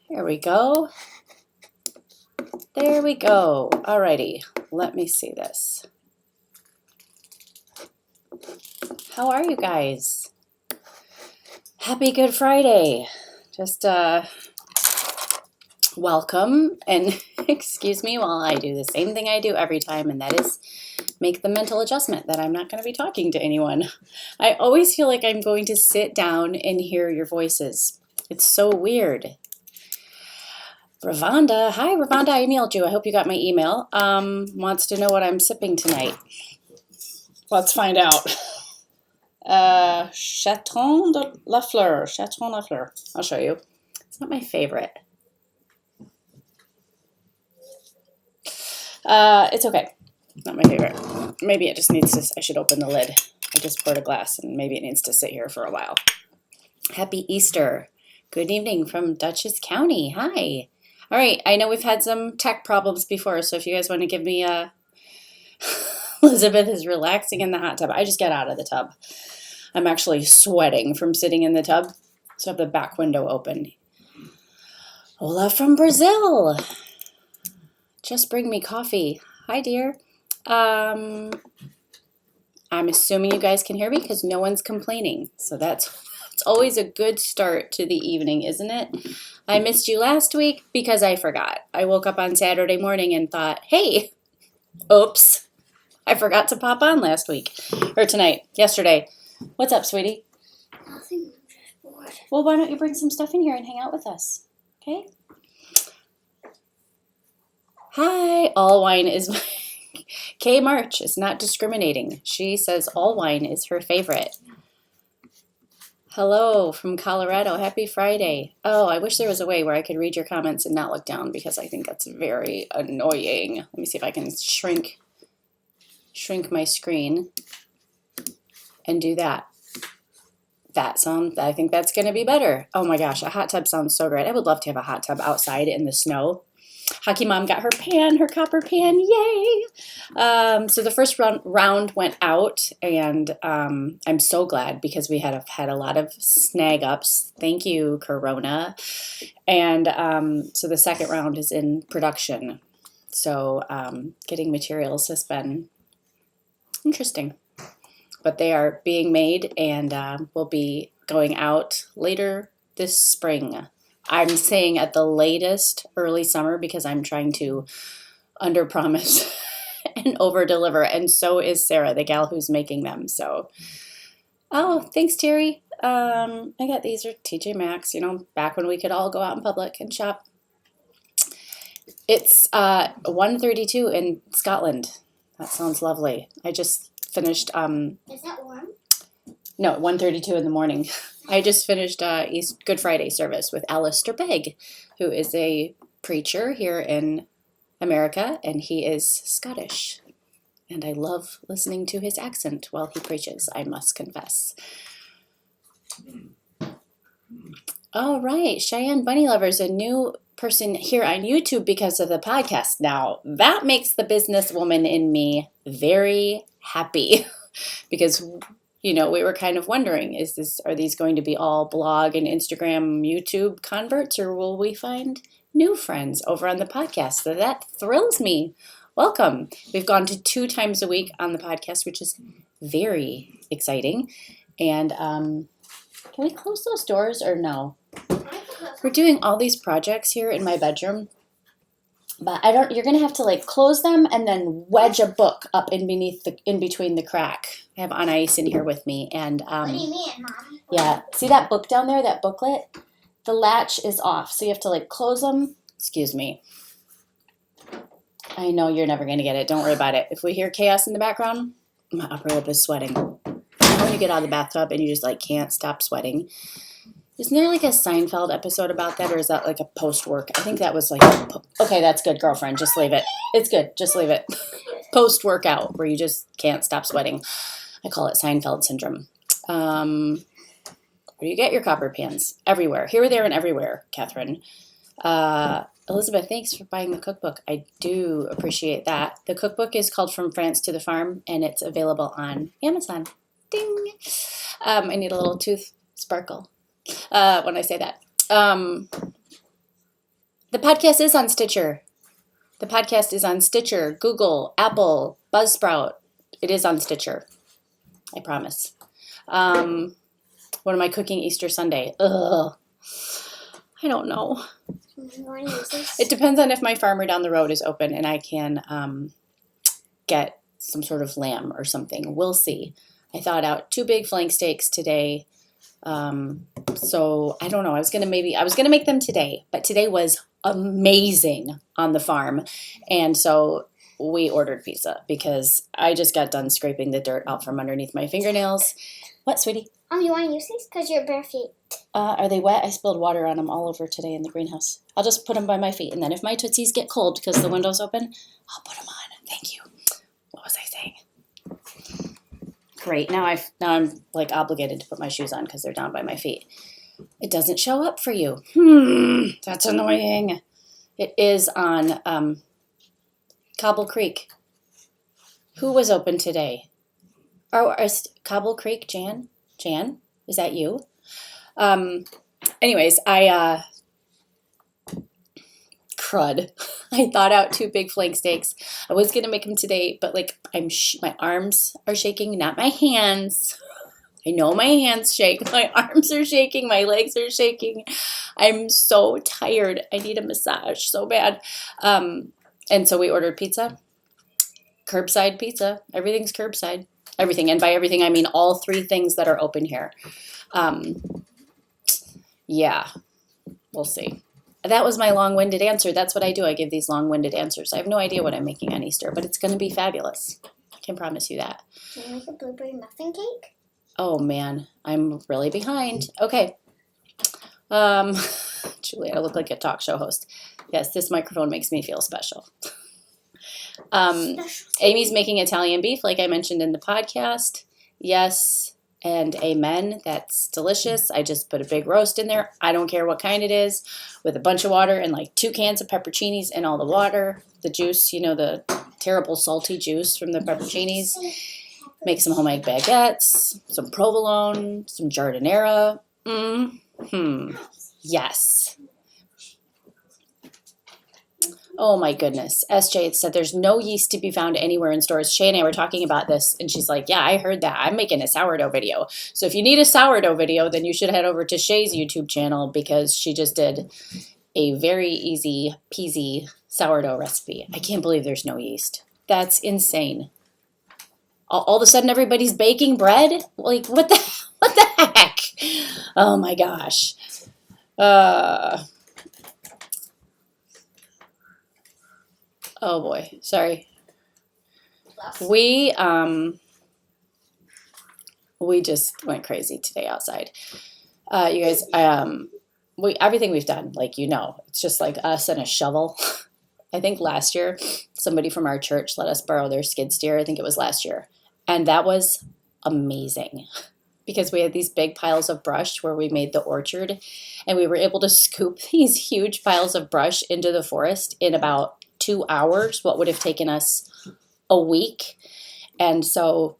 Here we go. There we go. Alrighty, let me see this. How are you guys? Happy Good Friday. Just welcome, and excuse me while I do the same thing I do every time, and that is make the mental adjustment that I'm not going to be talking to anyone. I always feel like I'm going to sit down and hear your voices. It's so weird. Ravonda, hi Ravonda, I emailed you. I hope you got my email. Wants to know what I'm sipping tonight. Let's find out. Chatron de la Fleur. Chatron la Fleur. I'll show you. It's not my favorite. It's okay. Not my favorite. Maybe it just needs to, I should open the lid. I just poured a glass and maybe it needs to sit here for a while. Happy Easter. Good evening from Dutchess County. Hi. All right. I know we've had some tech problems before, so if you guys want to give me a... Elizabeth is relaxing in the hot tub. I just got out of the tub. I'm actually sweating from sitting in the tub, so I have the back window open. Hola from Brazil. Just bring me coffee. Hi, dear. I'm assuming you guys can hear me because no one's complaining. So it's always a good start to the evening, isn't it? I missed you last week because I forgot. I woke up on Saturday morning and thought, hey, oops, I forgot to pop on last week. Or yesterday. What's up, sweetie? Nothing, I'm just bored. Well, why don't you bring some stuff in here and hang out with us? Okay? Hi, all wine is my... Kay March is not discriminating. She says all wine is her favorite. Hello from Colorado. Happy Friday. Oh, I wish there was a way where I could read your comments and not look down because I think that's very annoying. Let me see if I can shrink my screen and do that. I think that's going to be better. Oh my gosh, a hot tub sounds so great. I would love to have a hot tub outside in the snow. Hockey Mom got her copper pan, yay! So the first round went out, and I'm so glad because we had a lot of snag ups. Thank you, Corona. And so the second round is in production. So getting materials has been interesting. But they are being made and will be going out later this spring. I'm saying at the latest early summer because I'm trying to underpromise and overdeliver, and so is Sarah, the gal who's making them. So, oh, thanks, Terry. I got these are TJ Maxx. Back when we could all go out in public and shop. It's 1:32 in Scotland. That sounds lovely. I just finished. Is that warm? No, 1:32 in the morning. I just finished Good Friday service with Alistair Begg, who is a preacher here in America, and he is Scottish. And I love listening to his accent while he preaches, I must confess. All right, Cheyenne Bunny Lover's a new person here on YouTube because of the podcast. Now, that makes the businesswoman in me very happy because we were kind of wondering, are these going to be all blog and Instagram, YouTube converts, or will we find new friends over on the podcast? So that thrills me. Welcome. We've gone to 2 times a week on the podcast, which is very exciting. And can we close those doors or no? We're doing all these projects here in my bedroom. But you're going to have to close them and then wedge a book up in between the crack. I have On Ice in here with me. And what do you mean, Mom? Yeah. See that book down there, that booklet? The latch is off. So you have to close them. Excuse me. I know you're never going to get it. Don't worry about it. If we hear chaos in the background, my upper lip is sweating. When you get out of the bathtub and you just can't stop sweating. Isn't there a Seinfeld episode about that, or is that a post-work? I think that was okay, that's good, girlfriend. Just leave it. It's good. Just leave it. Post-workout, where you just can't stop sweating. I call it Seinfeld syndrome. Where do you get your copper pans? Everywhere. Here, there, and everywhere, Catherine. Elizabeth, thanks for buying the cookbook. I do appreciate that. The cookbook is called From France to the Farm, and it's available on Amazon. Ding! I need a little sparkle when I say that. The podcast is on Stitcher. The podcast is on Stitcher, Google, Apple, Buzzsprout. It is on Stitcher. I promise. What am I cooking Easter Sunday? Ugh. I don't know. You want to use this? It depends on if my farmer down the road is open and I can get some sort of lamb or something. We'll see. I thawed out 2 big flank steaks today. So I don't know. I was gonna make them today, but today was amazing on the farm, and so we ordered pizza because I just got done scraping the dirt out from underneath my fingernails. What, sweetie? You want to use these? Because you're bare feet. Are they wet? I spilled water on them all over today in the greenhouse. I'll just put them by my feet, and then if my tootsies get cold because the window's open, I'll put them on. Thank you. What was I saying? Great. Now I'm like obligated to put my shoes on because they're down by my feet. It doesn't show up for you. That's annoying. It is on Cobble Creek. Who was open today? Oh, is Cobble Creek, Jan? Jan? Is that you? Anyways, crud. I thawed out 2 big flank steaks. I was going to make them today, but like my arms are shaking, not my hands. I know my hands shake. My arms are shaking. My legs are shaking. I'm so tired. I need a massage so bad. And so we ordered pizza. Curbside pizza. Everything's curbside. Everything. And by everything, I mean all 3 things that are open here. Yeah. We'll see. That was my long-winded answer. That's what I do. I give these long-winded answers. I have no idea what I'm making on Easter, but it's going to be fabulous. I can promise you that. Can you make a blueberry muffin cake? Oh, man. I'm really behind. Okay. Julie, I look like a talk show host. Yes, this microphone makes me feel special. Amy's making Italian beef, like I mentioned in the podcast. Yes. And amen, that's delicious. I just put a big roast in there. I don't care what kind it is, with a bunch of water and like 2 cans of pepperoncinis in all the water. The juice, the terrible salty juice from the pepperoncinis. Make some homemade baguettes, some provolone, some giardiniera. Yes. Oh my goodness. SJ said there's no yeast to be found anywhere in stores. Shay and I were talking about this, and she's like, yeah, I heard that. I'm making a sourdough video. So if you need a sourdough video, then you should head over to Shay's YouTube channel because she just did a very easy peasy sourdough recipe. I can't believe there's no yeast. That's insane. All of a sudden everybody's baking bread? Like, what the heck? Oh my gosh. Oh boy, sorry. We just went crazy today outside. You guys, everything we've done, like, it's just like us and a shovel. I think last year somebody from our church let us borrow their skid steer. I think it was last year. And that was amazing because we had these big piles of brush where we made the orchard, and we were able to scoop these huge piles of brush into the forest in about 2 hours, what would have taken us a week. And so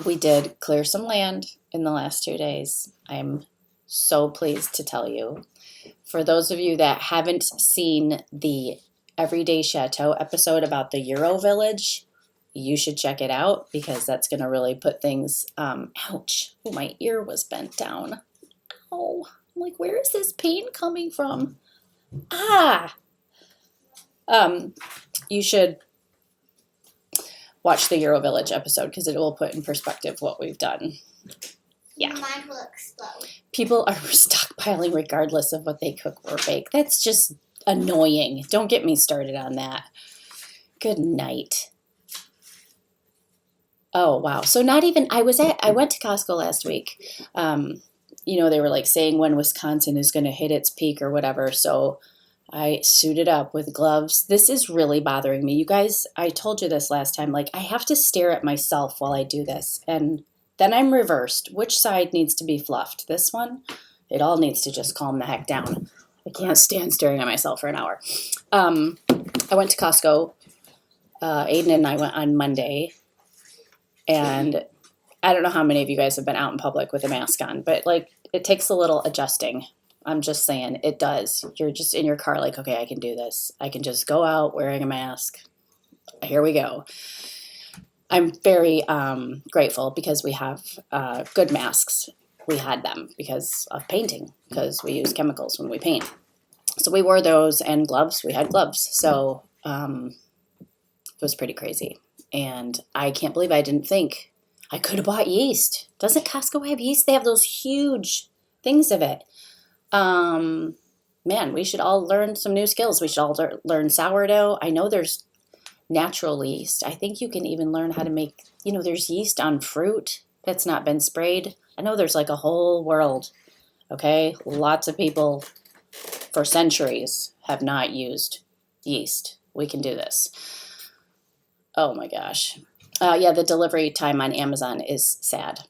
we did clear some land in the last 2 days. I'm so pleased to tell you. For those of you that haven't seen the Everyday Chateau episode about the Euro Village, you should check it out because that's going to really put things, ouch, oh, my ear was bent down. Oh, I'm like, where is this pain coming from? You should watch the Euro Village episode because it will put in perspective what we've done. Yeah. Your mind will explode. People are stockpiling regardless of what they cook or bake. That's just annoying. Don't get me started on that. Good night. Oh, wow. So not even, I went to Costco last week. They were like saying when Wisconsin is going to hit its peak or whatever. So I suited up with gloves. This is really bothering me. You guys, I told you this last time, like I have to stare at myself while I do this. And then I'm reversed. Which side needs to be fluffed? This one? It all needs to just calm the heck down. I can't stand staring at myself for an hour. I went to Costco. Aiden and I went on Monday. And I don't know how many of you guys have been out in public with a mask on, but like it takes a little adjusting. I'm just saying it does. You're just in your car like, okay, I can do this. I can just go out wearing a mask. Here we go. I'm very grateful because we have good masks. We had them because of painting, because we use chemicals when we paint. So we wore those, and gloves. We had gloves. So it was pretty crazy. And I can't believe I didn't think I could have bought yeast. Doesn't Costco have yeast? They have those huge things of it. Man, we should all learn some new skills. We should all learn sourdough. I know there's natural yeast. I think you can even learn how to make, there's yeast on fruit that's not been sprayed. I know there's like a whole world, okay? Lots of people for centuries have not used yeast. We can do this. Oh my gosh. Yeah, the delivery time on Amazon is sad.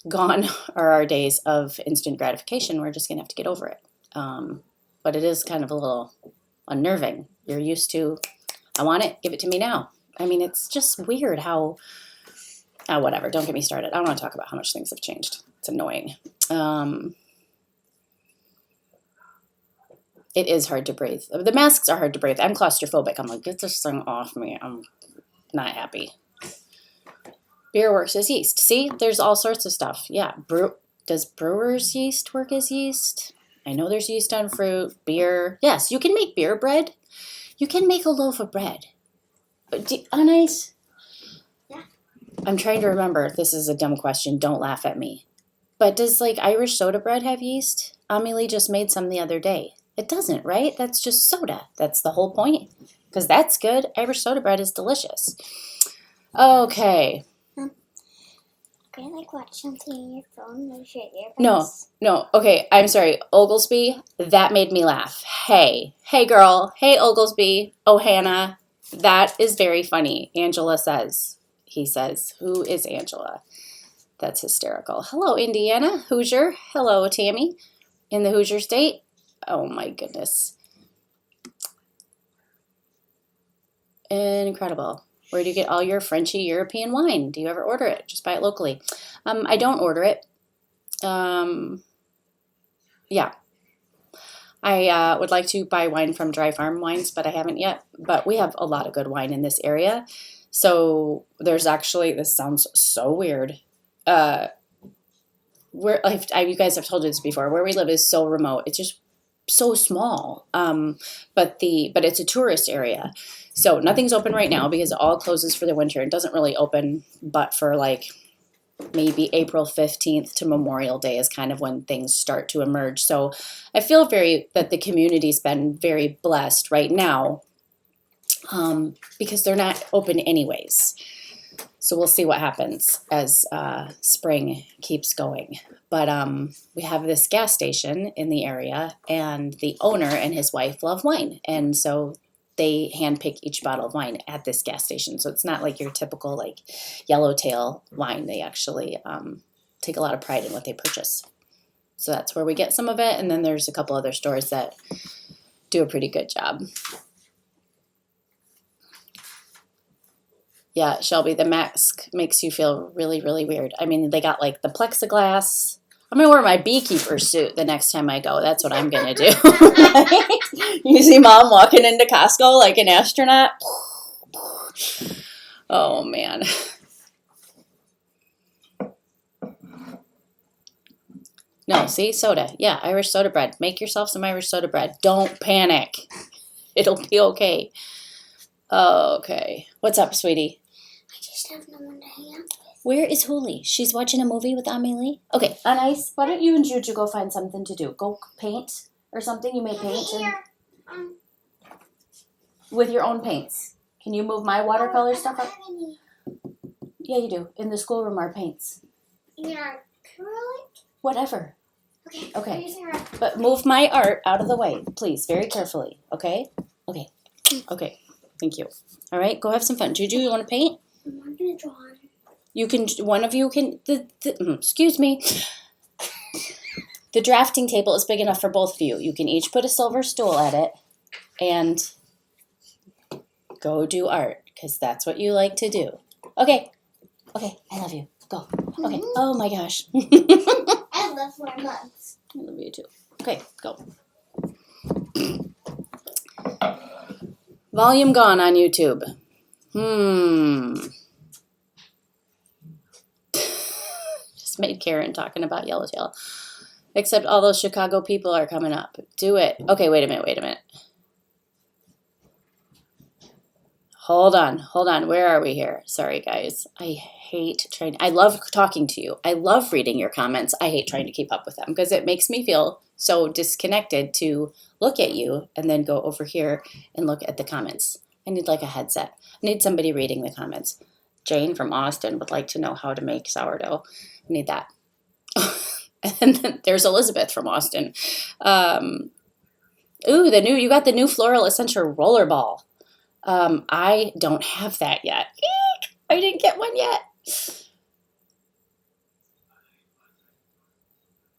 Gone are our days of instant gratification. We're just going to have to get over it. But it is kind of a little unnerving. You're used to, I want it, give it to me now. I mean, it's just weird how, whatever, don't get me started. I don't want to talk about how much things have changed. It's annoying. It is hard to breathe. The masks are hard to breathe. I'm claustrophobic. I'm like, get this thing off me. I'm not happy. Beer works as yeast. See, there's all sorts of stuff. Yeah. Does Brewers yeast work as yeast? I know there's yeast on fruit, beer. Yes, you can make beer bread. You can make a loaf of bread. On ice? Yeah. I'm trying to remember. This is a dumb question. Don't laugh at me. But does like Irish soda bread have yeast? Amelie just made some the other day. It doesn't, right? That's just soda. That's the whole point. Because that's good. Irish soda bread is delicious. Okay. Can I like watch something on your phone? Use your earbuds? No. Okay, I'm sorry. Oglesby, that made me laugh. Hey girl. Hey, Oglesby. Oh, Hannah. That is very funny. Angela says. He says, who is Angela? That's hysterical. Hello, Indiana. Hoosier. Hello, Tammy. In the Hoosier State. Oh, my goodness. Incredible. Where do you get all your Frenchy European wine? Do you ever order it? Just buy it locally. I don't order it. Yeah. I would like to buy wine from Dry Farm Wines, but I haven't yet. But we have a lot of good wine in this area. So there's actually, this sounds so weird. You guys have told you this before. Where we live is so remote. It's just so small. But it's a tourist area. So nothing's open right now because it all closes for the winter. It doesn't really open but for like maybe April 15th to Memorial Day is kind of when things start to emerge. So I feel that the community's been very blessed right now because they're not open anyways. So we'll see what happens as spring keeps going. But we have this gas station in the area, and the owner and his wife love wine. And so they handpick each bottle of wine at this gas station. So it's not like your typical like yellowtail wine. They actually take a lot of pride in what they purchase. So that's where we get some of it. And then there's a couple other stores that do a pretty good job. Yeah, Shelby, the mask makes you feel really, really weird. I mean, they got like the plexiglass. I'm going to wear my beekeeper suit the next time I go. That's what I'm going to do. You see Mom walking into Costco like an astronaut? Oh, man. No, see? Soda. Yeah, Irish soda bread. Make yourself some Irish soda bread. Don't panic. It'll be okay. Okay. What's up, sweetie? I just have no one to hang out with. Where is Huli? She's watching a movie with Amelie? Okay, on ice, why don't you and Juju go find something to do? Go paint or something? You may paint with your own paints. Can you move my watercolor stuff up? Yeah, you do. In the schoolroom are paints. Yeah, acrylic? Whatever. Okay. But move my art out of the way, please, very carefully. Okay? Okay. Okay. Thank you. All right, go have some fun. Juju, you want to paint? I'm not going to draw. You can, one of you can, excuse me. The drafting table is big enough for both of you. You can each put a silver stool at it and go do art because that's what you like to do. Okay. Okay, I love you. Go. Okay. Oh my gosh. I love more mugs. I love you too. Okay, go. Volume gone on YouTube. Just made Karen talking about Yellowtail. Except all those Chicago people are coming up. Do it. Okay, wait a minute. Hold on. Where are we here? Sorry, guys. I hate trying. I love talking to you. I love reading your comments. I hate trying to keep up with them because it makes me feel so disconnected to look at you and then go over here and look at the comments. I need like a headset. I need somebody reading the comments. Jane from Austin would like to know how to make sourdough. I need that. And then there's Elizabeth from Austin. Ooh, you got the new floral essential rollerball. I don't have that yet. Eek! I didn't get one yet.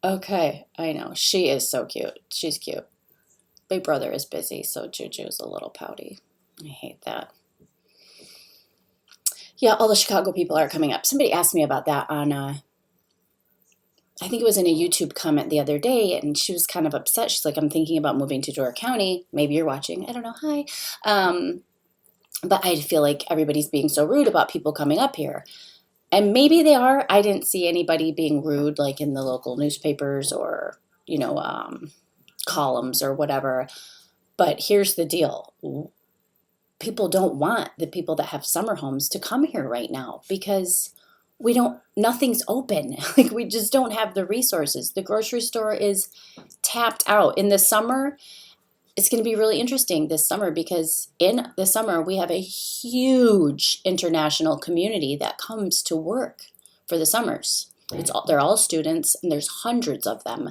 Okay, I know. She is so cute. She's cute. Big brother is busy, so Juju's a little pouty. I hate that. Yeah, all the Chicago people are coming up. Somebody asked me about that on, I think it was in a YouTube comment the other day, and she was kind of upset. She's like, I'm thinking about moving to Door County. Maybe you're watching. I don't know. Hi. But I feel like everybody's being so rude about people coming up here. And maybe they are. I didn't see anybody being rude like in the local newspapers or, columns or whatever. But here's the deal. People don't want the people that have summer homes to come here right now because nothing's open. Like we just don't have the resources. The grocery store is tapped out. In the summer, it's going to be really interesting this summer because in the summer we have a huge international community that comes to work for the summers. They're all students and there's hundreds of them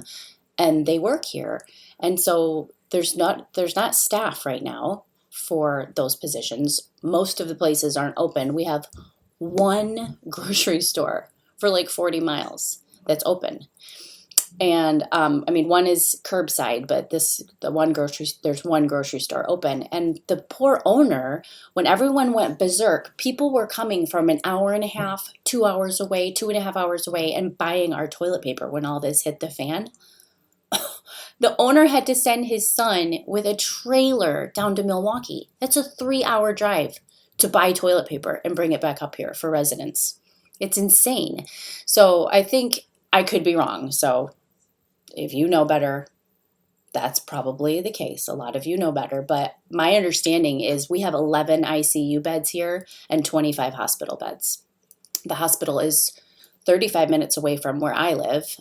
and they work here. And so there's not staff right now for those positions. Most of the places aren't open. We have one grocery store for like 40 miles that's open. And one is curbside, but there's one grocery store open. And the poor owner, when everyone went berserk, people were coming from an hour and a half, 2 hours away, 2.5 hours away, and buying our toilet paper when all this hit the fan. The owner had to send his son with a trailer down to Milwaukee. That's a 3-hour drive to buy toilet paper and bring it back up here for residents. It's insane. So I think I could be wrong. So if you know better, that's probably the case. A lot of you know better. But my understanding is we have 11 ICU beds here and 25 hospital beds. The hospital is 35 minutes away from where I live.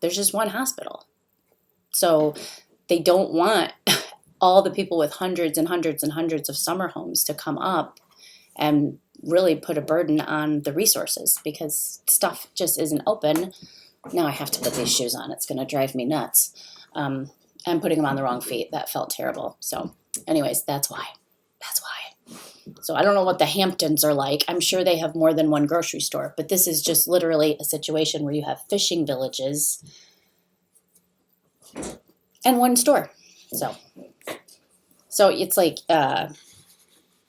There's just one hospital. So they don't want all the people with hundreds and hundreds and hundreds of summer homes to come up and really put a burden on the resources because stuff just isn't open. Now I have to put these shoes on. It's going to drive me nuts. I'm putting them on the wrong feet. That felt terrible. So anyways, that's why. So I don't know what the Hamptons are like. I'm sure they have more than one grocery store, but this is just literally a situation where you have fishing villages and one store. So it's like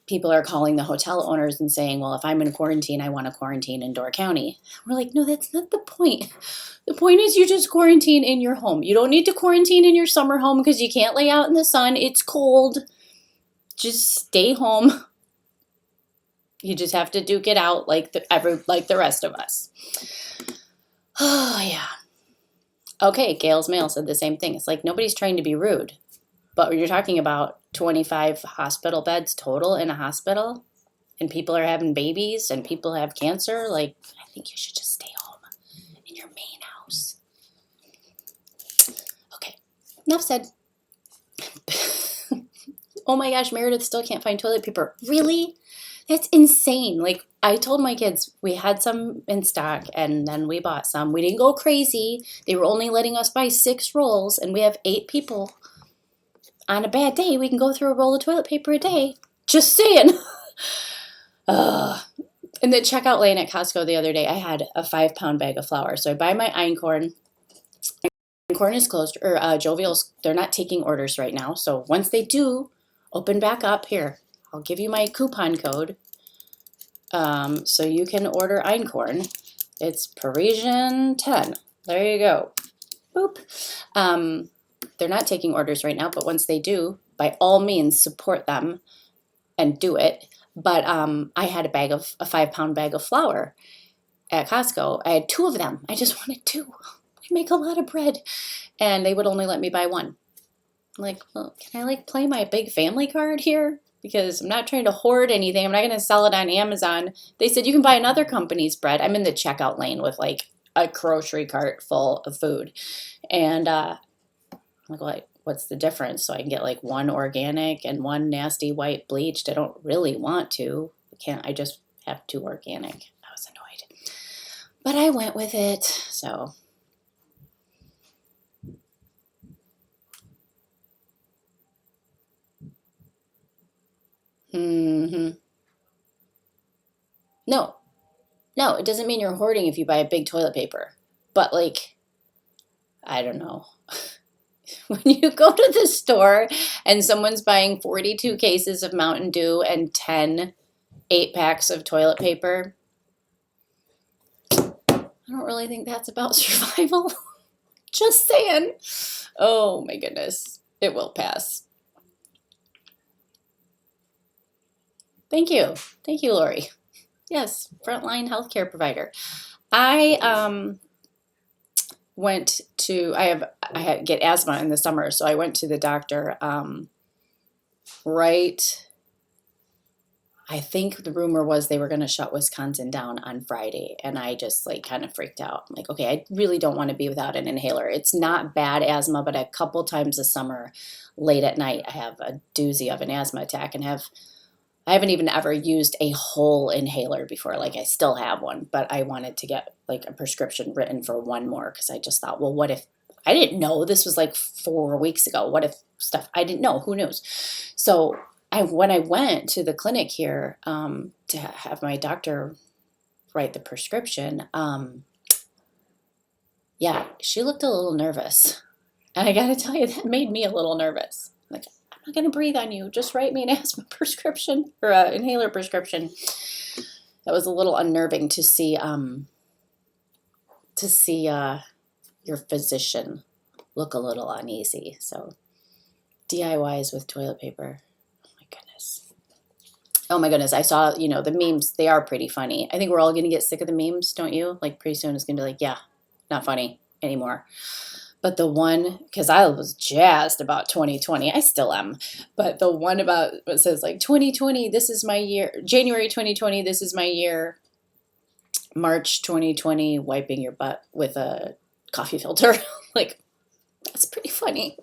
people are calling the hotel owners and saying, well, if I'm in quarantine, I want to quarantine in Door County. We're like, no, that's not the point. The point is you just quarantine in your home. You don't need to quarantine in your summer home because you can't lay out in the sun. It's cold. Just stay home. You just have to duke it out like the rest of us. Oh, yeah. Okay, Gail's Mail said the same thing. It's like nobody's trying to be rude. But when you're talking about 25 hospital beds total in a hospital, and people are having babies, and people have cancer, like, I think you should just stay home in your main house. Okay, enough said. Oh my gosh, Meredith still can't find toilet paper. Really? That's insane. Like, I told my kids we had some in stock, and then we bought some. We didn't go crazy. They were only letting us buy 6 rolls, and we have 8 people. On a bad day, we can go through a roll of toilet paper a day. Just saying. In the checkout lane at Costco the other day, I had a 5-pound bag of flour. So I buy my einkorn. Einkorn is closed, or Jovial's, they're not taking orders right now. So once they do open back up, here, I'll give you my coupon code so you can order einkorn. It's Parisienne 10. There you go. Boop. They're not taking orders right now, but once they do, by all means, support them and do it. But I had a 5-pound bag of flour at Costco. I had 2 of them. I just wanted 2. We make a lot of bread. And they would only let me buy 1. I'm like, well, can I like play my big family card here? Because I'm not trying to hoard anything. I'm not going to sell it on Amazon. They said you can buy another company's bread. I'm in the checkout lane with like a grocery cart full of food. And I'm like, what's the difference? So I can get like 1 organic and 1 nasty white bleached. I don't really want to. I just have 2 organic. I was annoyed. But I went with it. So. No, it doesn't mean you're hoarding if you buy a big toilet paper. But like, I don't know. When you go to the store and someone's buying 42 cases of Mountain Dew and 10 8-packs of toilet paper, I don't really think that's about survival. Just saying. Oh my goodness. It will pass. Thank you. Thank you, Lori. Yes, frontline healthcare provider. I get asthma in the summer, so I went to the doctor I think the rumor was they were going to shut Wisconsin down on Friday, and I just like kind of freaked out. I'm like, okay, I really don't want to be without an inhaler. It's not bad asthma, but a couple times this summer, late at night, I have a doozy of an asthma attack and I haven't even ever used a whole inhaler before. Like I still have one, but I wanted to get like a prescription written for 1 more because I just thought, well, what if I didn't know this was like 4 weeks ago? What if stuff I didn't know? Who knows? So when I went to the clinic here to have my doctor write the prescription, yeah, she looked a little nervous. And I got to tell you, that made me a little nervous. Like, I'm not going to breathe on you. Just write me an asthma prescription or an inhaler prescription. That was a little unnerving to see your physician look a little uneasy. So DIYs with toilet paper. Oh my goodness. I saw, the memes. They are pretty funny. I think we're all going to get sick of the memes, don't you? Like pretty soon it's going to be like, yeah, not funny anymore. But the one, because I was jazzed about 2020. I still am. But the one about what says like 2020, this is my year. January 2020, this is my year. March 2020, wiping your butt with a coffee filter. Like, that's pretty funny.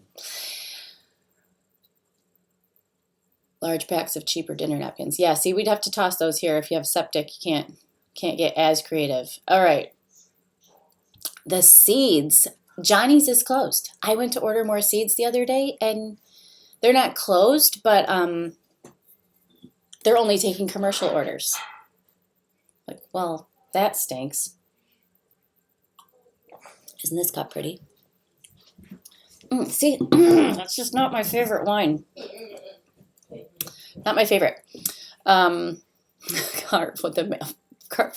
Large packs of cheaper dinner napkins. Yeah, see, we'd have to toss those here. If you have septic, you can't get as creative. All right. The seeds. Johnny's is closed. I went to order more seeds the other day, and they're not closed, but they're only taking commercial orders. Like, well, that stinks. Isn't this cup pretty? See, that's just not my favorite wine. Not my favorite. Cart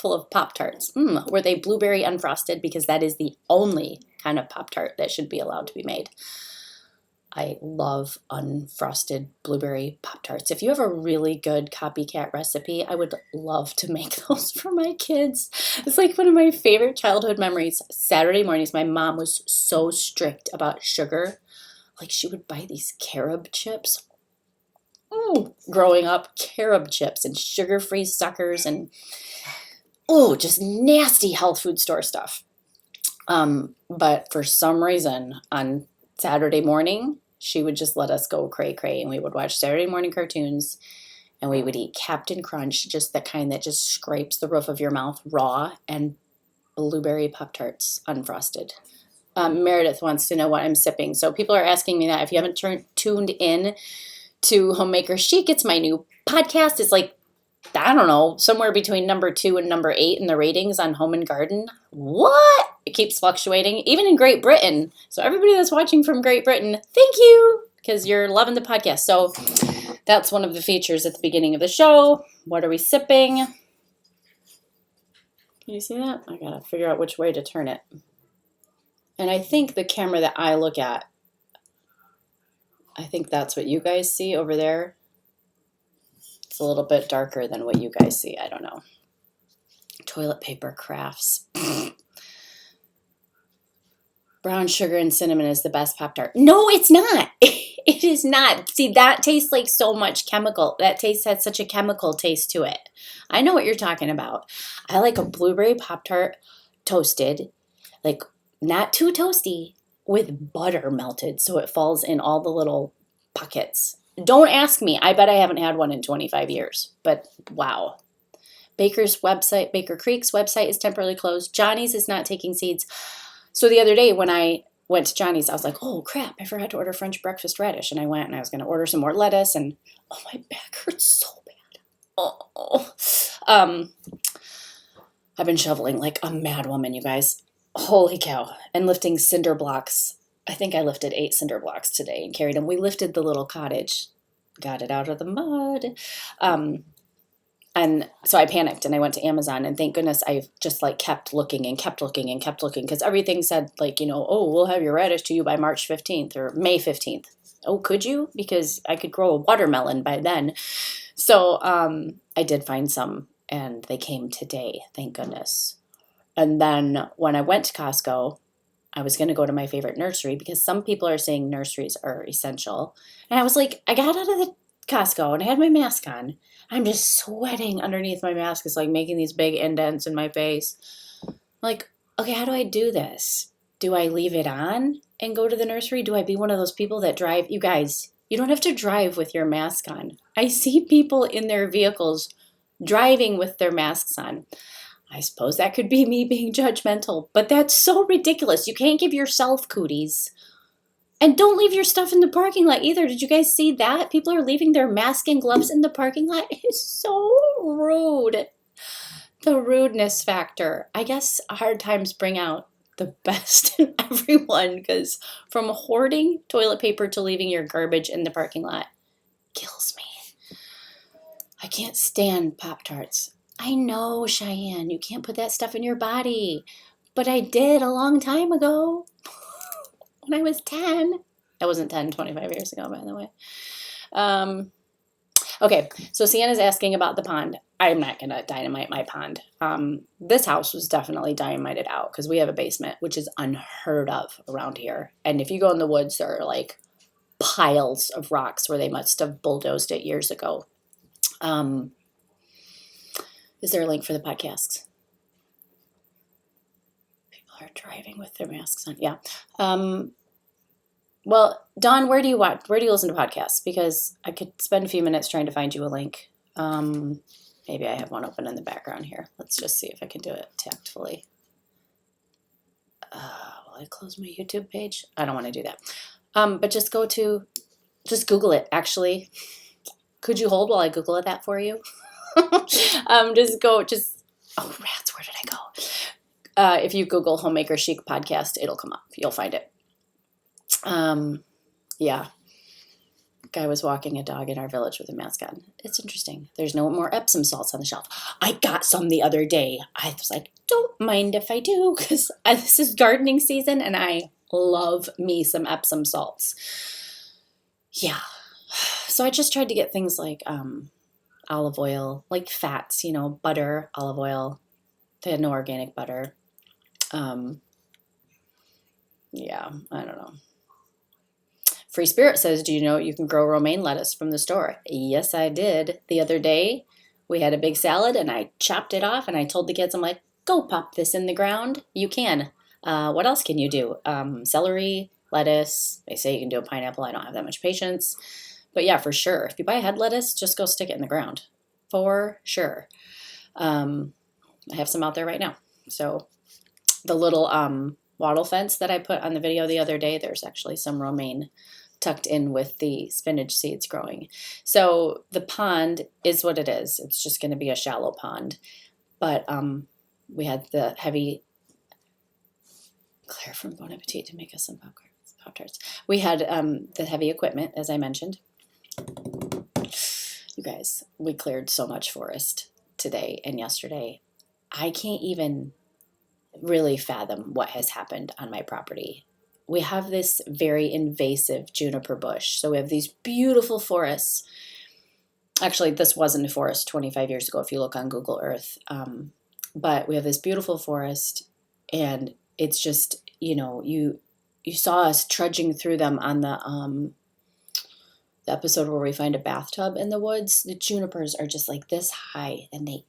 full of Pop-Tarts. Were they blueberry unfrosted? Because that is the only kind of Pop-Tart that should be allowed to be made. I love unfrosted blueberry Pop-Tarts. If you have a really good copycat recipe, I would love to make those for my kids. It's like one of my favorite childhood memories. Saturday mornings, my mom was so strict about sugar. Like she would buy these carob chips. Growing up, carob chips and sugar-free suckers and just nasty health food store stuff. But for some reason, on Saturday morning, she would just let us go cray-cray, and we would watch Saturday morning cartoons, and we would eat Captain Crunch, just the kind that just scrapes the roof of your mouth raw, and blueberry Pop-Tarts unfrosted. Meredith wants to know what I'm sipping. So people are asking me that. If you haven't tuned in to Homemaker Chic, it's my new podcast. It's like, I don't know, somewhere between number 2 and number 8 in the ratings on Home and Garden. What? It keeps fluctuating, even in Great Britain. So everybody that's watching from Great Britain, thank you, because you're loving the podcast. So that's one of the features at the beginning of the show. What are we sipping? Can you see that? I gotta figure out which way to turn it. And I think the camera that I look at, I think that's what you guys see over there. It's a little bit darker than what you guys see. I don't know. Toilet paper crafts. Brown sugar and cinnamon is the best Pop-Tart. No, it's not. It is not. See, that tastes like so much chemical. That taste has such a chemical taste to it. I know what you're talking about. I like a blueberry Pop-Tart toasted, like not too toasty, with butter melted so it falls in all the little pockets. Don't ask me. I bet I haven't had one in 25 years, but wow. Baker Creek's website is temporarily closed. Johnny's is not taking seeds. So the other day when I went to Johnny's, I was like, oh crap, I forgot to order French breakfast radish. And I went and I was going to order some more lettuce and oh, my back hurts so bad. Oh. I've been shoveling like a mad woman, you guys. Holy cow. And lifting cinder blocks. I think I lifted 8 cinder blocks today and carried them. We lifted the little cottage, got it out of the mud. And so I panicked and I went to Amazon and thank goodness I just like kept looking and kept looking and kept looking because everything said like, you know, oh, we'll have your radish to you by March 15th or May 15th. Oh, could you? Because I could grow a watermelon by then. So I did find some and they came today, thank goodness. And then when I went to Costco, I was going to go to my favorite nursery because some people are saying nurseries are essential. And I was like, I got out of the Costco and I had my mask on. I'm just sweating underneath my mask. It's like making these big indents in my face. Like, okay, how do I do this? Do I leave it on and go to the nursery? Do I be one of those people that drive? You guys, you don't have to drive with your mask on. I see people in their vehicles driving with their masks on. I suppose that could be me being judgmental, but that's so ridiculous. You can't give yourself cooties. And don't leave your stuff in the parking lot either. Did you guys see that? People are leaving their mask and gloves in the parking lot. It's so rude. The rudeness factor. I guess hard times bring out the best in everyone because from hoarding toilet paper to leaving your garbage in the parking lot kills me. I can't stand Pop-Tarts. I know, Cheyenne, you can't put that stuff in your body. But I did a long time ago. When I was 10. I wasn't 10, 25 years ago, by the way. Okay, so Sienna's asking about the pond. I'm not going to dynamite my pond. This house was definitely dynamited out because we have a basement, which is unheard of around here. And if you go in the woods, there are like piles of rocks where they must have bulldozed it years ago. Is there a link for the podcast? Are driving with their masks on. Yeah. Well, Dawn, where do you listen to podcasts? Because I could spend a few minutes trying to find you a link. Maybe I have one open in the background here. Let's just see if I can do it tactfully. Will I close my YouTube page? I don't want to do that. But just Google it. Actually, could you hold while I Google that for you? Oh, rats, where did I go? If you Google Homemaker Chic podcast, it'll come up. You'll find it. Yeah. Guy was walking a dog in our village with a mask on. It's interesting. There's no more Epsom salts on the shelf. I got some the other day. I was like, don't mind if I do, because this is gardening season and I love me some Epsom salts. Yeah. So I just tried to get things like olive oil, like fats, butter, olive oil. They had no organic butter. Yeah, I don't know. Free Spirit says, do you know you can grow romaine lettuce from the store? Yes, I did. The other day, we had a big salad, and I chopped it off, and I told the kids, I'm like, go pop this in the ground. You can. What else can you do? Celery, lettuce. They say you can do a pineapple. I don't have that much patience. But yeah, for sure. If you buy head lettuce, just go stick it in the ground. For sure. I have some out there right now. So the little wattle fence that I put on the video the other day, there's actually some romaine tucked in with the spinach seeds growing. So the pond is what it is. It's just going to be a shallow pond. But we had the heavy Claire from Bon Appetit to make us some Pop-Tarts. We had the heavy equipment, as I mentioned. You guys, we cleared so much forest today and yesterday. I can't even really fathom what has happened on my property. We have this very invasive juniper bush. So we have these beautiful forests. Actually, this wasn't a forest 25 years ago if you look on Google Earth. But we have this beautiful forest, and it's just, you saw us trudging through them on the episode where we find a bathtub in the woods. The junipers are just like this high, and they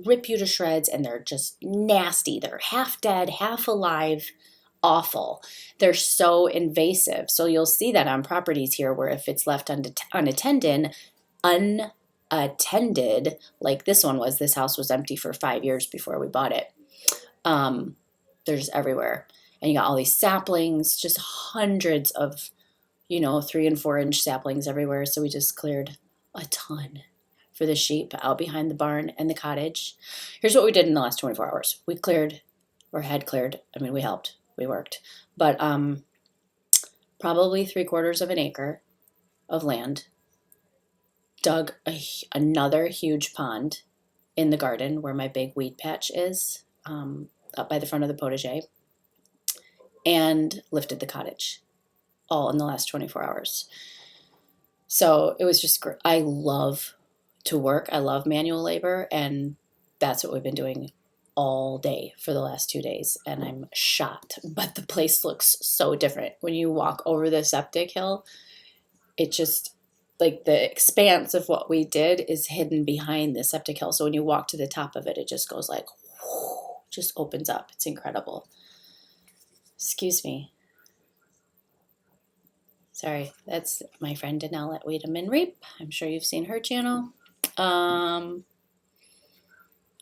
rip you to shreds, and they're just nasty. They're half dead, half alive, awful. They're so invasive. So you'll see that on properties here where if it's left unattended, like this one was, this house was empty for 5 years before we bought it. They're just everywhere. And you got all these saplings, just hundreds of, 3 and 4 inch saplings everywhere. So we just cleared a ton for the sheep out behind the barn and the cottage. Here's what we did in the last 24 hours. We cleared, or had cleared. I mean, we helped, we worked, but probably 3/4 of an acre of land. Dug another huge pond in the garden where my big weed patch is, up by the front of the potager, and lifted the cottage, all in the last 24 hours. So it was just great. I love to work. I love manual labor, and that's what we've been doing all day for the last 2 days, and I'm shocked. But the place looks so different. When you walk over the septic hill, it just, like, the expanse of what we did is hidden behind the septic hill. So when you walk to the top of it, it just goes like, whoo, just opens up. It's incredible. Excuse me. Sorry, that's my friend Denelle at Wiedemann Reap. I'm sure you've seen her channel.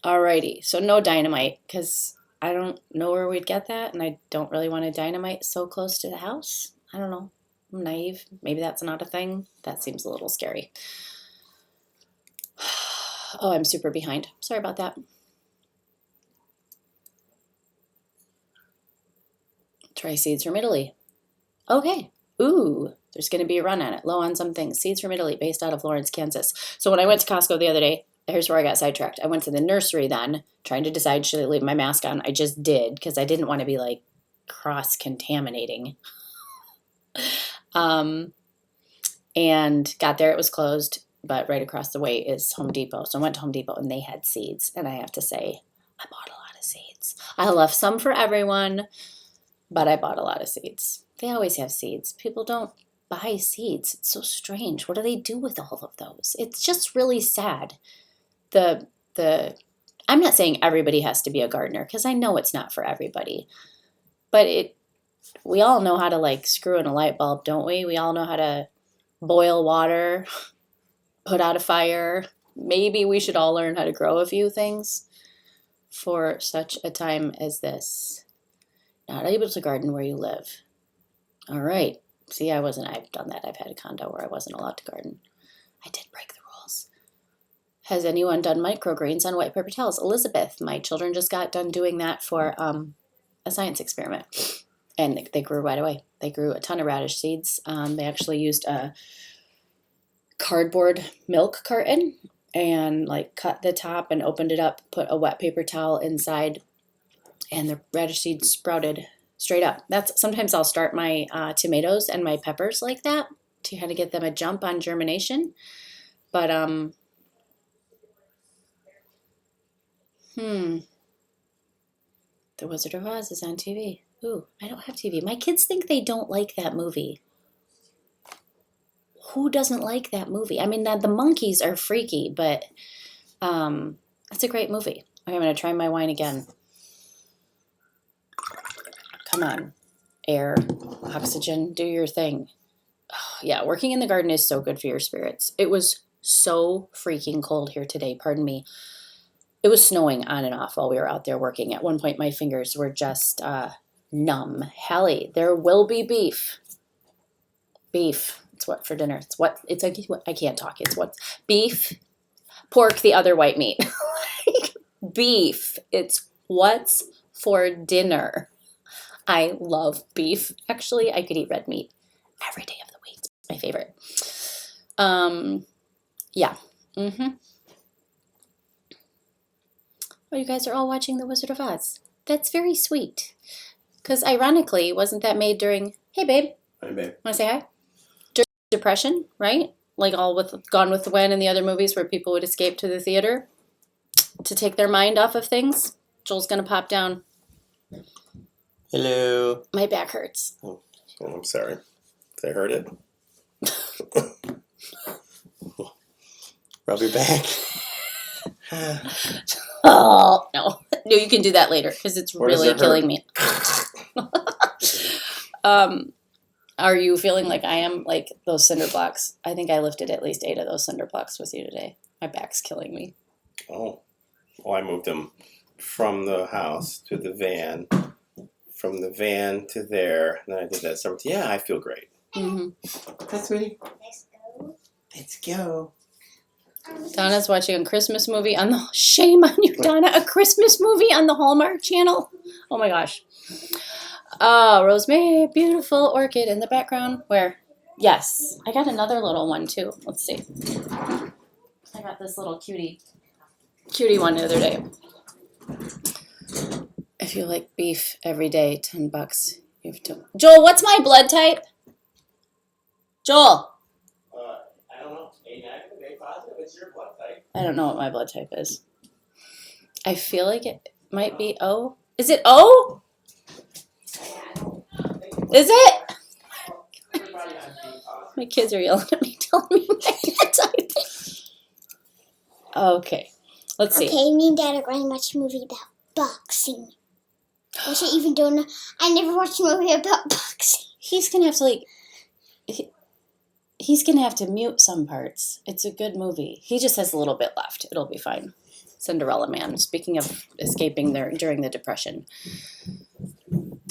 Alrighty, so no dynamite, because I don't know where we'd get that, and I don't really want to dynamite so close to the house. I don't know. I'm naive. Maybe that's not a thing. That seems a little scary. Oh, I'm super behind. Sorry about that. Try seeds from Italy. Okay. Ooh, there's going to be a run on it. Low on some things. Seeds from Italy, based out of Lawrence, Kansas. So when I went to Costco the other day, here's where I got sidetracked. I went to the nursery then, trying to decide should I leave my mask on. I just did, because I didn't want to be like cross-contaminating. And got there, it was closed, but right across the way is Home Depot. So I went to Home Depot, and they had seeds, and I have to say, I bought a lot of seeds. I left some for everyone, but I bought a lot of seeds. They always have seeds. People don't buy seeds. It's so strange. What do they do with all of those? It's just really sad. I'm not saying everybody has to be a gardener, because I know it's not for everybody, but we all know how to, like, screw in a light bulb, don't we? We all know how to boil water, put out a fire. Maybe we should all learn how to grow a few things for such a time as this. Not able to garden where you live. All right. See, I've done that. I've had a condo where I wasn't allowed to garden. I did break the rules. Has anyone done microgreens on white paper towels? Elizabeth, my children just got done doing that for a science experiment. And they grew right away. They grew a ton of radish seeds. They actually used a cardboard milk carton and, like, cut the top and opened it up, put a wet paper towel inside, and the radish seeds sprouted straight up. Sometimes I'll start my tomatoes and my peppers like that to kind of get them a jump on germination. But The Wizard of Oz is on TV. Ooh, I don't have TV. My kids think they don't like that movie. Who doesn't like that movie? I mean, the monkeys are freaky, but it's a great movie. Okay, I'm going to try my wine again. Come on. Air, oxygen, do your thing. Oh, yeah, working in the garden is so good for your spirits. It was so freaking cold here today. Pardon me. It was snowing on and off while we were out there working. At one point, my fingers were just numb. Hallie, there will be beef. Beef. It's what for dinner? I can't talk. It's what? Beef, pork, the other white meat. Beef. It's what's for dinner. I love beef. Actually, I could eat red meat every day of the week. It's my favorite. Yeah. Oh, you guys are all watching The Wizard of Oz. That's very sweet. Because ironically, wasn't that made during... Hey, babe. Hey, babe. Want to say hi? During the Depression, right? Like all with Gone with the Wind and the other movies where people would escape to the theater to take their mind off of things. Joel's going to pop down. Hello. My back hurts. Oh, I'm sorry. Did I hurt it? Rub your back. Oh, no. No, you can do that later because it's really killing me. Are you feeling like I am, like those cinder blocks? I think I lifted at least 8 of those cinder blocks with you today. My back's killing me. Oh. Well, I moved them from the house to the van, from the van to there, and then I did that summer. Yeah, I feel great. Mm-hmm. Hi, sweetie. Let's go. Let's go. Donna's watching a Christmas movie on the... Shame on you, Donna. A Christmas movie on the Hallmark Channel? Oh, my gosh. Oh, Rosemary, beautiful orchid in the background. Where? Yes. I got another little one, too. Let's see. I got this little cutie one the other day. If you like beef every day, $10. You have to... Joel, what's my blood type? Joel. I don't know. A negative, A positive. It's your blood type. I don't know what my blood type is. I feel like it might be O. Is it O? Is it? My kids are yelling at me, telling me my blood type. Okay, let's see. Okay, me and Dad are going to watch a movie about boxing. Which I even don't know. I never watched a movie about boxing. He's gonna have to he's gonna have to mute some parts. It's a good movie. He just has a little bit left. It'll be fine. Cinderella Man. Speaking of escaping there during the Depression.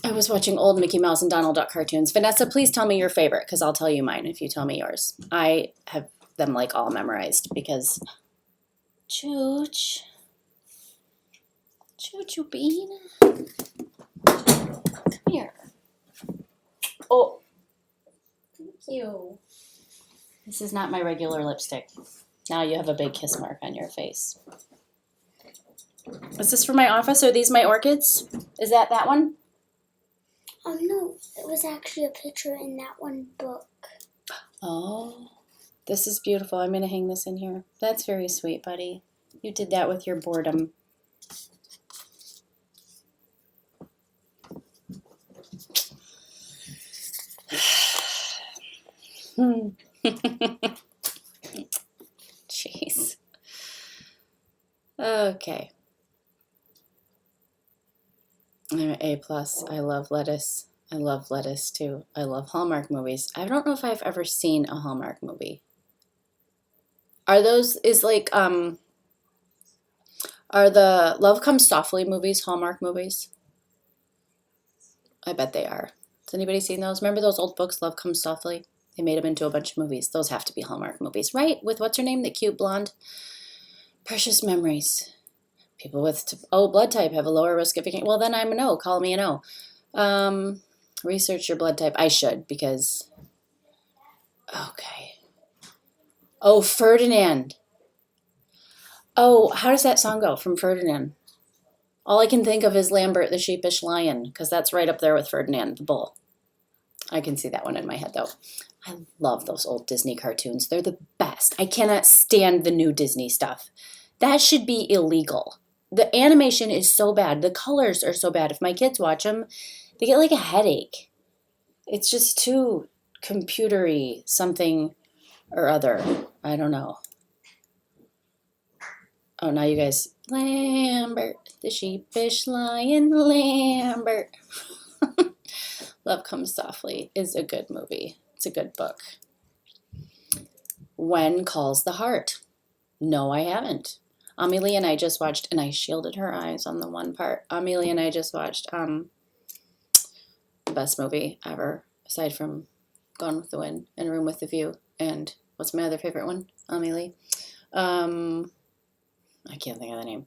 I was watching old Mickey Mouse and Donald Duck cartoons. Vanessa, please tell me your favorite, because I'll tell you mine if you tell me yours. I have them like all memorized because Chooch Bean. Come here. Oh, thank you. This is not my regular lipstick. Now you have a big kiss mark on your face. Is this for my office? Are these my orchids? Is that one? No, it was actually a picture in that one book. Oh, this is beautiful. I'm going to hang this in here. That's very sweet, buddy. You did that with your boredom. Jeez. Okay. I'm an A+. I love lettuce. I love lettuce too. I love Hallmark movies. I don't know if I've ever seen a Hallmark movie. Are the Love Comes Softly movies Hallmark movies? I bet they are. Has anybody seen those? Remember those old books, Love Comes Softly? They made them into a bunch of movies. Those have to be Hallmark movies, right? With what's her name? The cute blonde? Precious Memories. People with O blood type have a lower risk of becoming... Well, then I'm an O. Call me an O. Research your blood type. I should, because... Okay. Oh, Ferdinand. Oh, how does that song go from Ferdinand? All I can think of is Lambert the Sheepish Lion, because that's right up there with Ferdinand the Bull. I can see that one in my head, though. I love those old Disney cartoons. They're the best. I cannot stand the new Disney stuff. That should be illegal. The animation is so bad. The colors are so bad. If my kids watch them, they get like a headache. It's just too computery something or other. I don't know. Oh, now you guys... Lambert, the sheepish lion, Lambert. Love Comes Softly is a good movie. It's a good book. When Calls the Heart. No, I haven't. Amelie and I just watched, and I shielded her eyes on the one part. Amelie and I just watched the best movie ever, aside from Gone with the Wind and Room with the View. And what's my other favorite one, Amelie? I can't think of the name.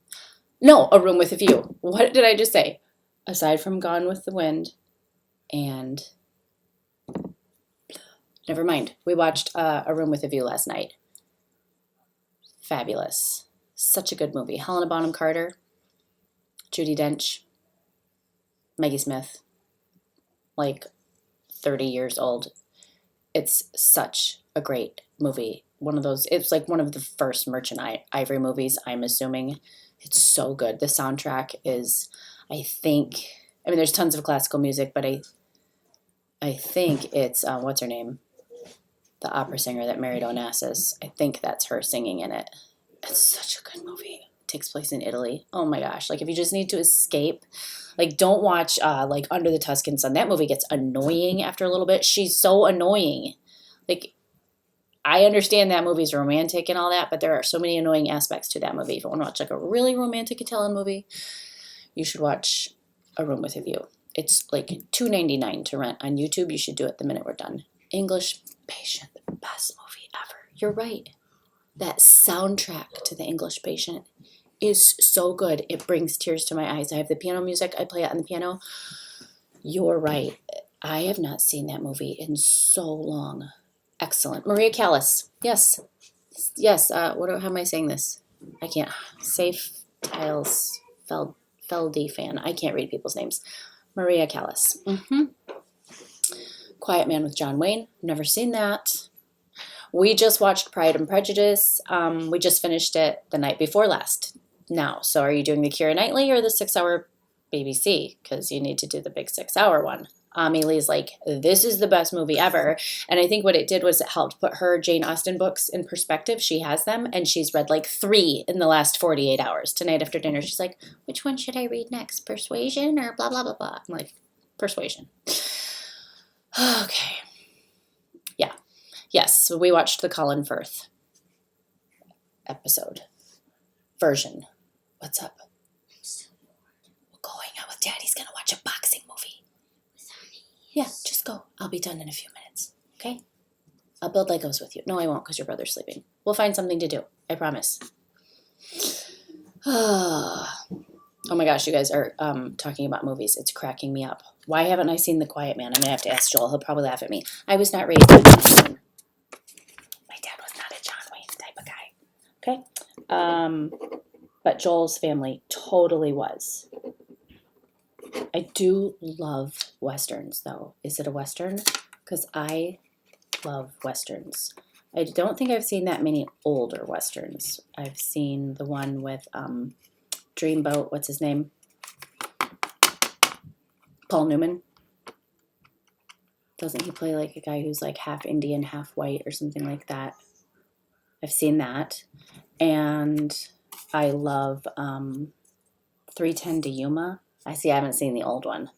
No, A Room with a View. What did I just say? Aside from Gone with the Wind and... Never mind. We watched A Room with a View last night. Fabulous. Such a good movie. Helena Bonham Carter. Judi Dench, Maggie Smith, like 30 years old. It's such a great movie. One of those, it's like one of the first Merchant Ivory movies, I'm assuming. It's so good. The soundtrack is, I mean, there's tons of classical music, but I think it's, what's her name? The opera singer that married Onassis. I think that's her singing in it. It's such a good movie. It takes place in Italy. Oh my gosh. Like if you just need to escape, like don't watch like Under the Tuscan Sun. That movie gets annoying after a little bit. She's so annoying. Like I understand that movie's romantic and all that, but there are so many annoying aspects to that movie. If you want to watch like a really romantic Italian movie, you should watch A Room with a View. It's like $2.99 to rent on YouTube. You should do it the minute we're done. English Patient, the best movie ever. You're right. That soundtrack to The English Patient is so good. It brings tears to my eyes. I have the piano music. I play it on the piano. You're right. I have not seen that movie in so long. Excellent. Maria Callas. Yes. Yes. How am I saying this? I can't. Safe Tiles Feldy fan. I can't read people's names. Maria Callas. Quiet Man with John Wayne. Never seen that. We just watched Pride and Prejudice. We just finished it the night before last. Now, so are you doing the Keira Knightley or the 6-hour BBC? Because you need to do the big 6-hour one. Amelie's like, this is the best movie ever. And I think what it did was it helped put her Jane Austen books in perspective. She has them, and she's read like 3 in the last 48 hours. Tonight after dinner, she's like, which one should I read next? Persuasion or blah, blah, blah, blah. I'm like, Persuasion. Okay. Yeah. Yes, so we watched the Colin Firth version. What's up? I'm so bored. We're going out with Daddy's going to watch a boxing movie. Yeah, just go. I'll be done in a few minutes. Okay? I'll build Legos with you. No, I won't because your brother's sleeping. We'll find something to do. I promise. Oh my gosh, you guys are talking about movies. It's cracking me up. Why haven't I seen The Quiet Man? I'm going to have to ask Joel. He'll probably laugh at me. I was not raised by John Wayne. My dad was not a John Wayne type of guy. Okay? But Joel's family totally was. I do love Westerns, though. Is it a Western? Because I love Westerns. I don't think I've seen that many older Westerns. I've seen the one with Dreamboat. What's his name? Paul Newman. Doesn't he play like a guy who's like half Indian, half white or something like that? I've seen that. And I love 310 to Yuma. I haven't seen the old one.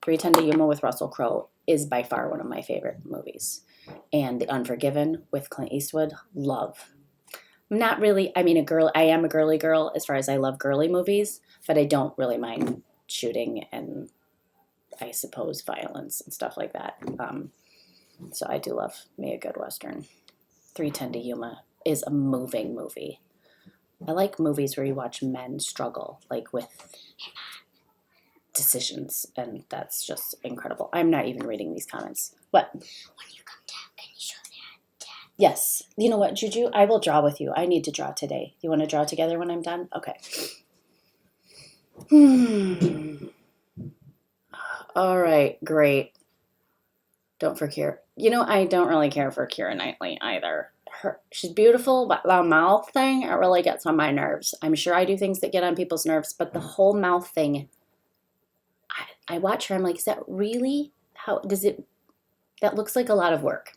310 to Yuma with Russell Crowe is by far one of my favorite movies. And The Unforgiven with Clint Eastwood, love. I'm not really, I am a girly girl as far as I love girly movies, but I don't really mind shooting and I suppose violence and stuff like that. So I do love me a good Western. 310 to Yuma is a moving movie. I like movies where you watch men struggle, like with decisions, and that's just incredible. I'm not even reading these comments. What? When you come down, can you show that? Yes. You know what, Juju? I will draw with you. I need to draw today. You want to draw together when I'm done? Okay. All right, great. Don't for Keira. I don't really care for Keira Knightley either. She's beautiful, but the mouth thing, it really gets on my nerves. I'm sure I do things that get on people's nerves, but the whole mouth thing, I watch her, I'm like, is that really, that looks like a lot of work.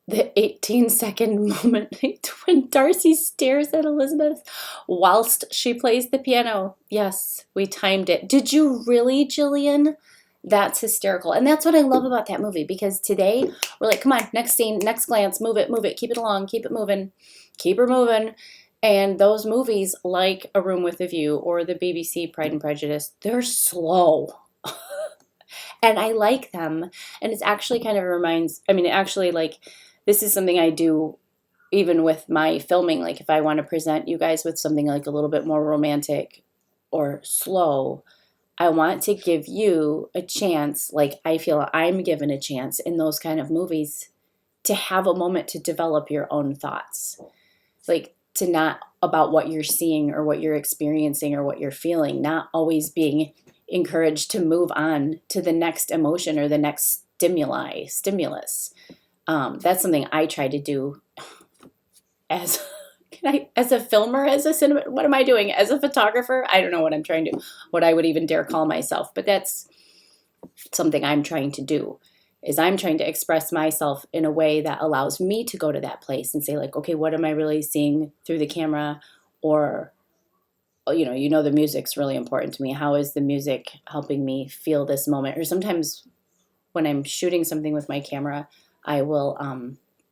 The 18-second moment when Darcy stares at Elizabeth whilst she plays the piano. Yes, we timed it. Did you really, Jillian? That's hysterical. And that's what I love about that movie, because today we're like, come on, next scene, next glance, move it, keep it along, keep it moving, keep her moving. And those movies like A Room with a View or the BBC Pride and Prejudice, they're slow. And I like them. And it's actually kind of this is something I do even with my filming. Like if I want to present you guys with something like a little bit more romantic or slow, I want to give you a chance, like I feel I'm given a chance in those kind of movies to have a moment to develop your own thoughts. Like to not about what you're seeing or what you're experiencing or what you're feeling, not always being encouraged to move on to the next emotion or the next stimulus. That's something I try to do as as a filmer, as a cinema. What am I doing? As a photographer? I don't know what I'm trying to, what I would even dare call myself, but that's something I'm trying to do. Is I'm trying to express myself in a way that allows me to go to that place and say like, okay, what am I really seeing through the camera? Or, the music's really important to me. How is the music helping me feel this moment? Or sometimes when I'm shooting something with my camera, I will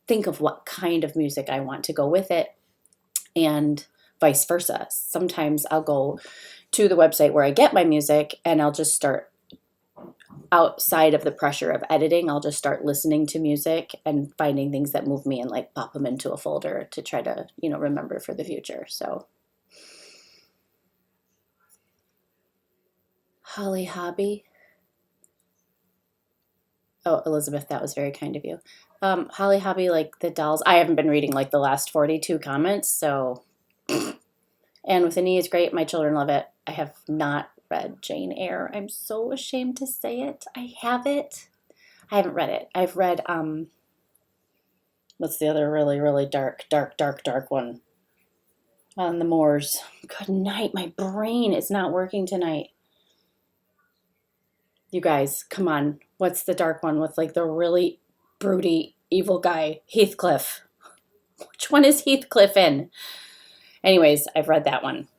think of what kind of music I want to go with it, and vice versa. Sometimes I'll go to the website where I get my music and I'll just start outside of the pressure of editing. I'll just start listening to music and finding things that move me and like pop them into a folder to try to, remember for the future. So Holly Hobby. Oh, Elizabeth, that was very kind of you. Holly Hobby, like the dolls. I haven't been reading like the last 42 comments, so. And with Annie is great. My children love it. I have not read Jane Eyre. I'm so ashamed to say it. I have it. I haven't read it. I've read, what's the other really, really dark one? On the Moors. Good night. My brain is not working tonight. You guys, come on. What's the dark one with like the really broody, evil guy? Heathcliff. Which one is Heathcliff in? Anyways, I've read that one.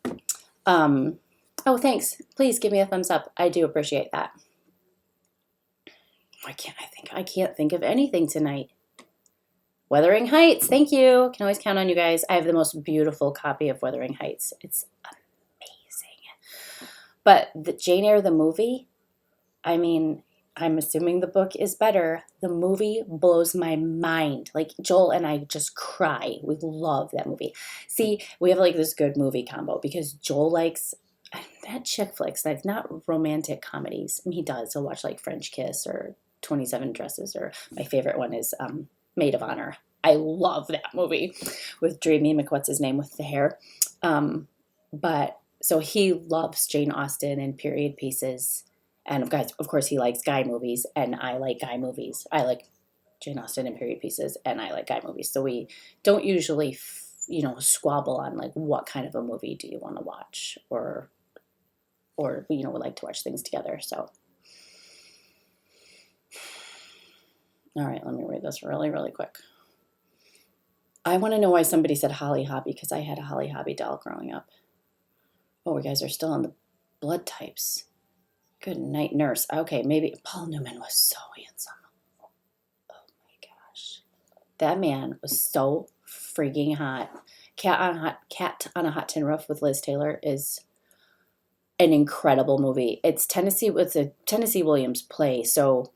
Oh, thanks. Please give me a thumbs up. I do appreciate that. I can't think of anything tonight. Wuthering Heights. Thank you. Can always count on you guys. I have the most beautiful copy of Wuthering Heights. It's amazing. But the Jane Eyre, the movie, I mean, I'm assuming the book is better. The movie blows my mind. Like Joel and I just cry. We love that movie. See, we have like this good movie combo because Joel likes that chick flicks, like not romantic comedies. I mean, he does. He'll watch like French Kiss or 27 Dresses, or my favorite one is Maid of Honor. I love that movie with Dreamy McWhat's-his-name with the hair. But so he loves Jane Austen and period pieces. And guys, of course, he likes guy movies, and I like guy movies. I like Jane Austen and period pieces, and I like guy movies. So we don't usually, squabble on like what kind of a movie do you want to watch, or we like to watch things together. So, all right, let me read this really, really quick. I want to know why somebody said Holly Hobby, because I had a Holly Hobby doll growing up. Oh, you guys are still on the blood types. Good night, nurse. Okay, maybe Paul Newman was so handsome. Oh my gosh. That man was so freaking hot. Cat on a Hot Tin Roof with Liz Taylor is an incredible movie. It's a Tennessee Williams play, so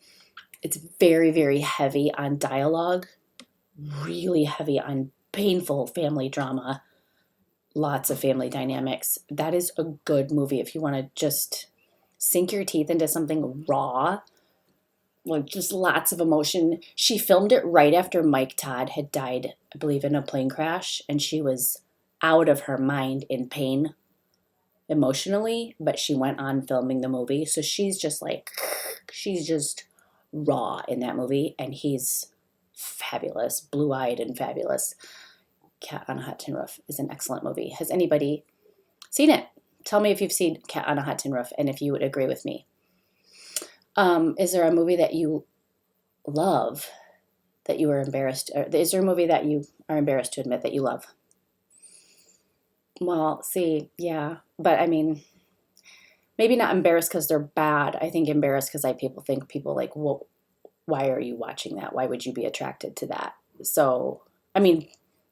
it's very, very heavy on dialogue, really heavy on painful family drama, lots of family dynamics. That is a good movie if you want to just sink your teeth into something raw, like just lots of emotion. She filmed it right after Mike Todd had died, I believe, in a plane crash, and she was out of her mind in pain emotionally, but she went on filming the movie. So she's just raw in that movie, and he's fabulous, blue-eyed and fabulous. Cat on a Hot Tin Roof is an excellent movie. Has anybody seen it? Tell me if you've seen Cat on a Hot Tin Roof and if you would agree with me. Is there a movie that you love that you were embarrassed? Or is there a movie that you are embarrassed to admit that you love? Well, see, yeah. But I mean, maybe not embarrassed because they're bad. I think embarrassed because people like, well, why are you watching that? Why would you be attracted to that? So, I mean,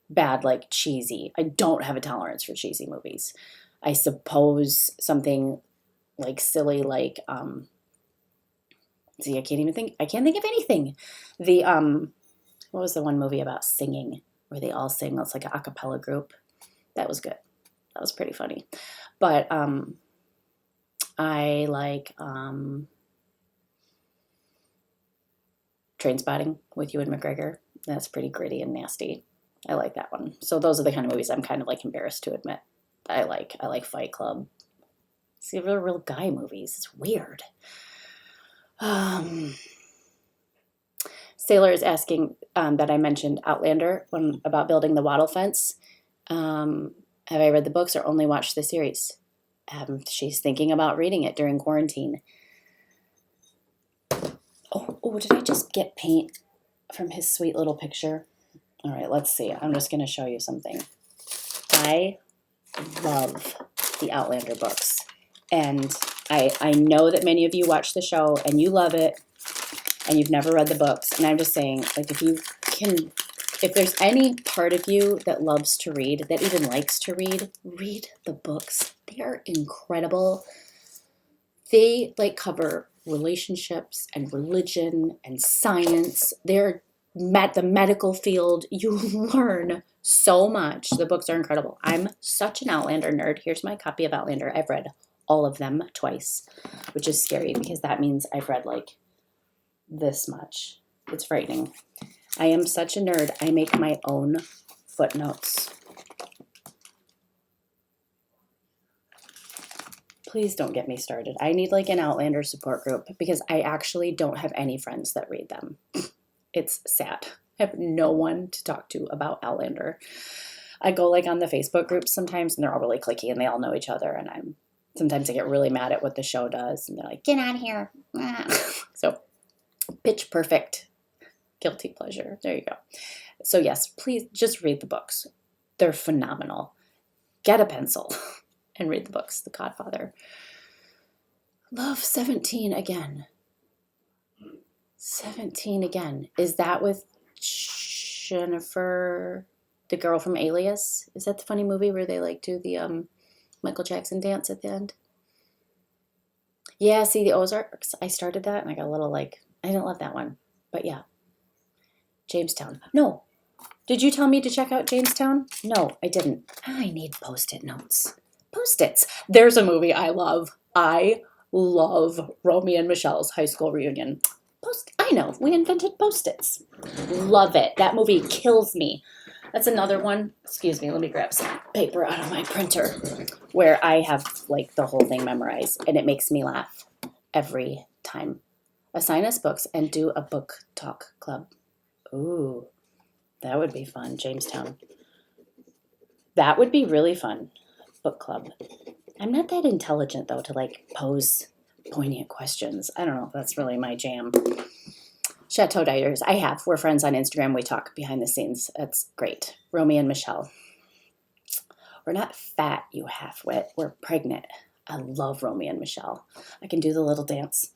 bad, like cheesy. I don't have a tolerance for cheesy movies. I suppose something like silly, like, see, I can't think of anything. The, what was the one movie about singing where they all sing? It's like an a cappella group. That was good. That was pretty funny. But, I like, Trainspotting with Ewan McGregor. That's pretty gritty and nasty. I like that one. So those are the kind of movies I'm kind of like embarrassed to admit I like. I like Fight Club. See, they're real guy movies. It's weird. Sailor is asking that I mentioned Outlander about building the wattle fence. Have I read the books or only watched the series? She's thinking about reading it during quarantine. Oh, did I just get paint from his sweet little picture? All right, let's see. I'm just going to show you something. I love the Outlander books. And I know that many of you watch the show and you love it and you've never read the books. And I'm just saying, like, if there's any part of you that loves to read, that even likes to read the books. They are incredible. They like cover relationships and religion and science. They're the medical field. You learn so much. The books are incredible. I'm such an Outlander nerd. Here's my copy of Outlander. I've read all of them twice, which is scary because that means I've read like this much. It's frightening. I am such a nerd. I make my own footnotes. Please don't get me started. I need like an Outlander support group because I actually don't have any friends that read them. It's sad. I have no one to talk to about Outlander. I go like on the Facebook groups sometimes and they're all really cliquey and they all know each other and sometimes I get really mad at what the show does and they're like, get out of here. So Pitch Perfect, guilty pleasure. There you go. So yes, please just read the books. They're phenomenal. Get a pencil and read the books. The Godfather. Love 17 Again. 17 Again. Is that with Jennifer, the girl from Alias? Is that the funny movie where they like do the Michael Jackson dance at the end? Yeah, see the Ozarks. I started that and I got a little like, I didn't love that one. But yeah. Jamestown. No. Did you tell me to check out Jamestown? No, I didn't. I need Post-it notes. Post-its. There's a movie I love. I love Romaine and Michelle's high school reunion. I know. We invented Post-its. Love it. That movie kills me. That's another one. Excuse me. Let me grab some paper out of my printer where I have like the whole thing memorized and it makes me laugh every time. Assign us books and do a book talk club. Ooh, that would be fun. Jamestown. That would be really fun. Book club. I'm not that intelligent though to like pose poignant questions. I don't know if that's really my jam. Chateau Diters. We're friends on Instagram. We talk behind the scenes. That's great. Romy and Michelle. We're not fat, you halfwit. We're pregnant. I love Romy and Michelle. I can do the little dance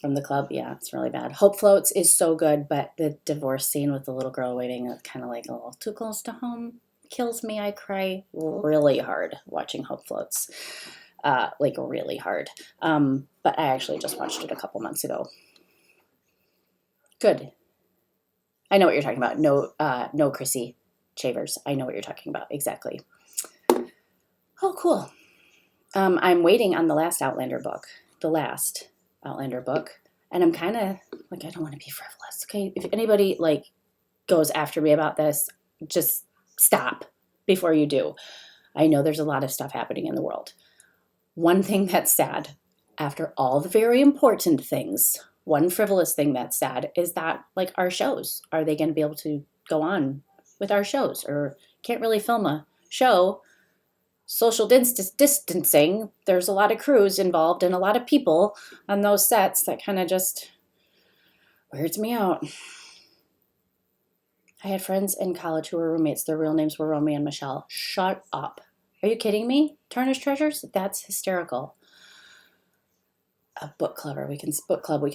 from the club. Yeah, it's really bad. Hope Floats is so good, but the divorce scene with the little girl waiting, kind of like a little too close to home, kills me. I cry really hard watching Hope Floats. Like really hard. But I actually just watched it a couple months ago. Good. I know what you're talking about. No, Chrissy Chavers. I know what you're talking about. Exactly. Oh, cool. I'm waiting on the last Outlander book. And I'm kind of like, I don't want to be frivolous. Okay. If anybody like goes after me about this, just stop before you do. I know there's a lot of stuff happening in the world. One thing that's sad, after all the very important things, one frivolous thing that's sad is that like our shows, are they going to be able to go on with our shows or can't really film a show? Social distancing, there's a lot of crews involved and a lot of people on those sets that kind of just weirds me out. I had friends in college who were roommates. Their real names were Romy and Michelle. Shut up. Are you kidding me? Tarnished Treasures? That's hysterical. A book club. We can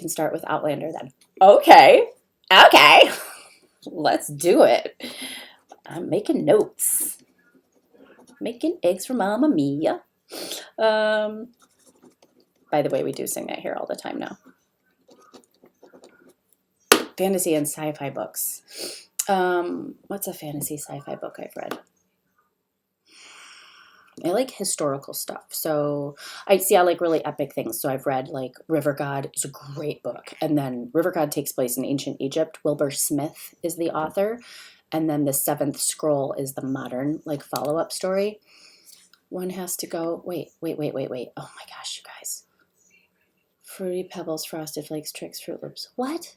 start with Outlander then. Okay. Let's do it. I'm making notes. Making eggs for Mama Mia. By the way, we do sing that here all the time now. Fantasy and sci-fi books. What's a fantasy sci-fi book I've read? I like historical stuff. So I like really epic things. So I've read like River God is a great book. And then River God takes place in ancient Egypt. Wilbur Smith is the author. And then the seventh scroll is the modern, like, follow-up story. One has to go, wait. Oh my gosh, you guys. Fruity Pebbles, Frosted Flakes, Trix, Fruit Loops. What?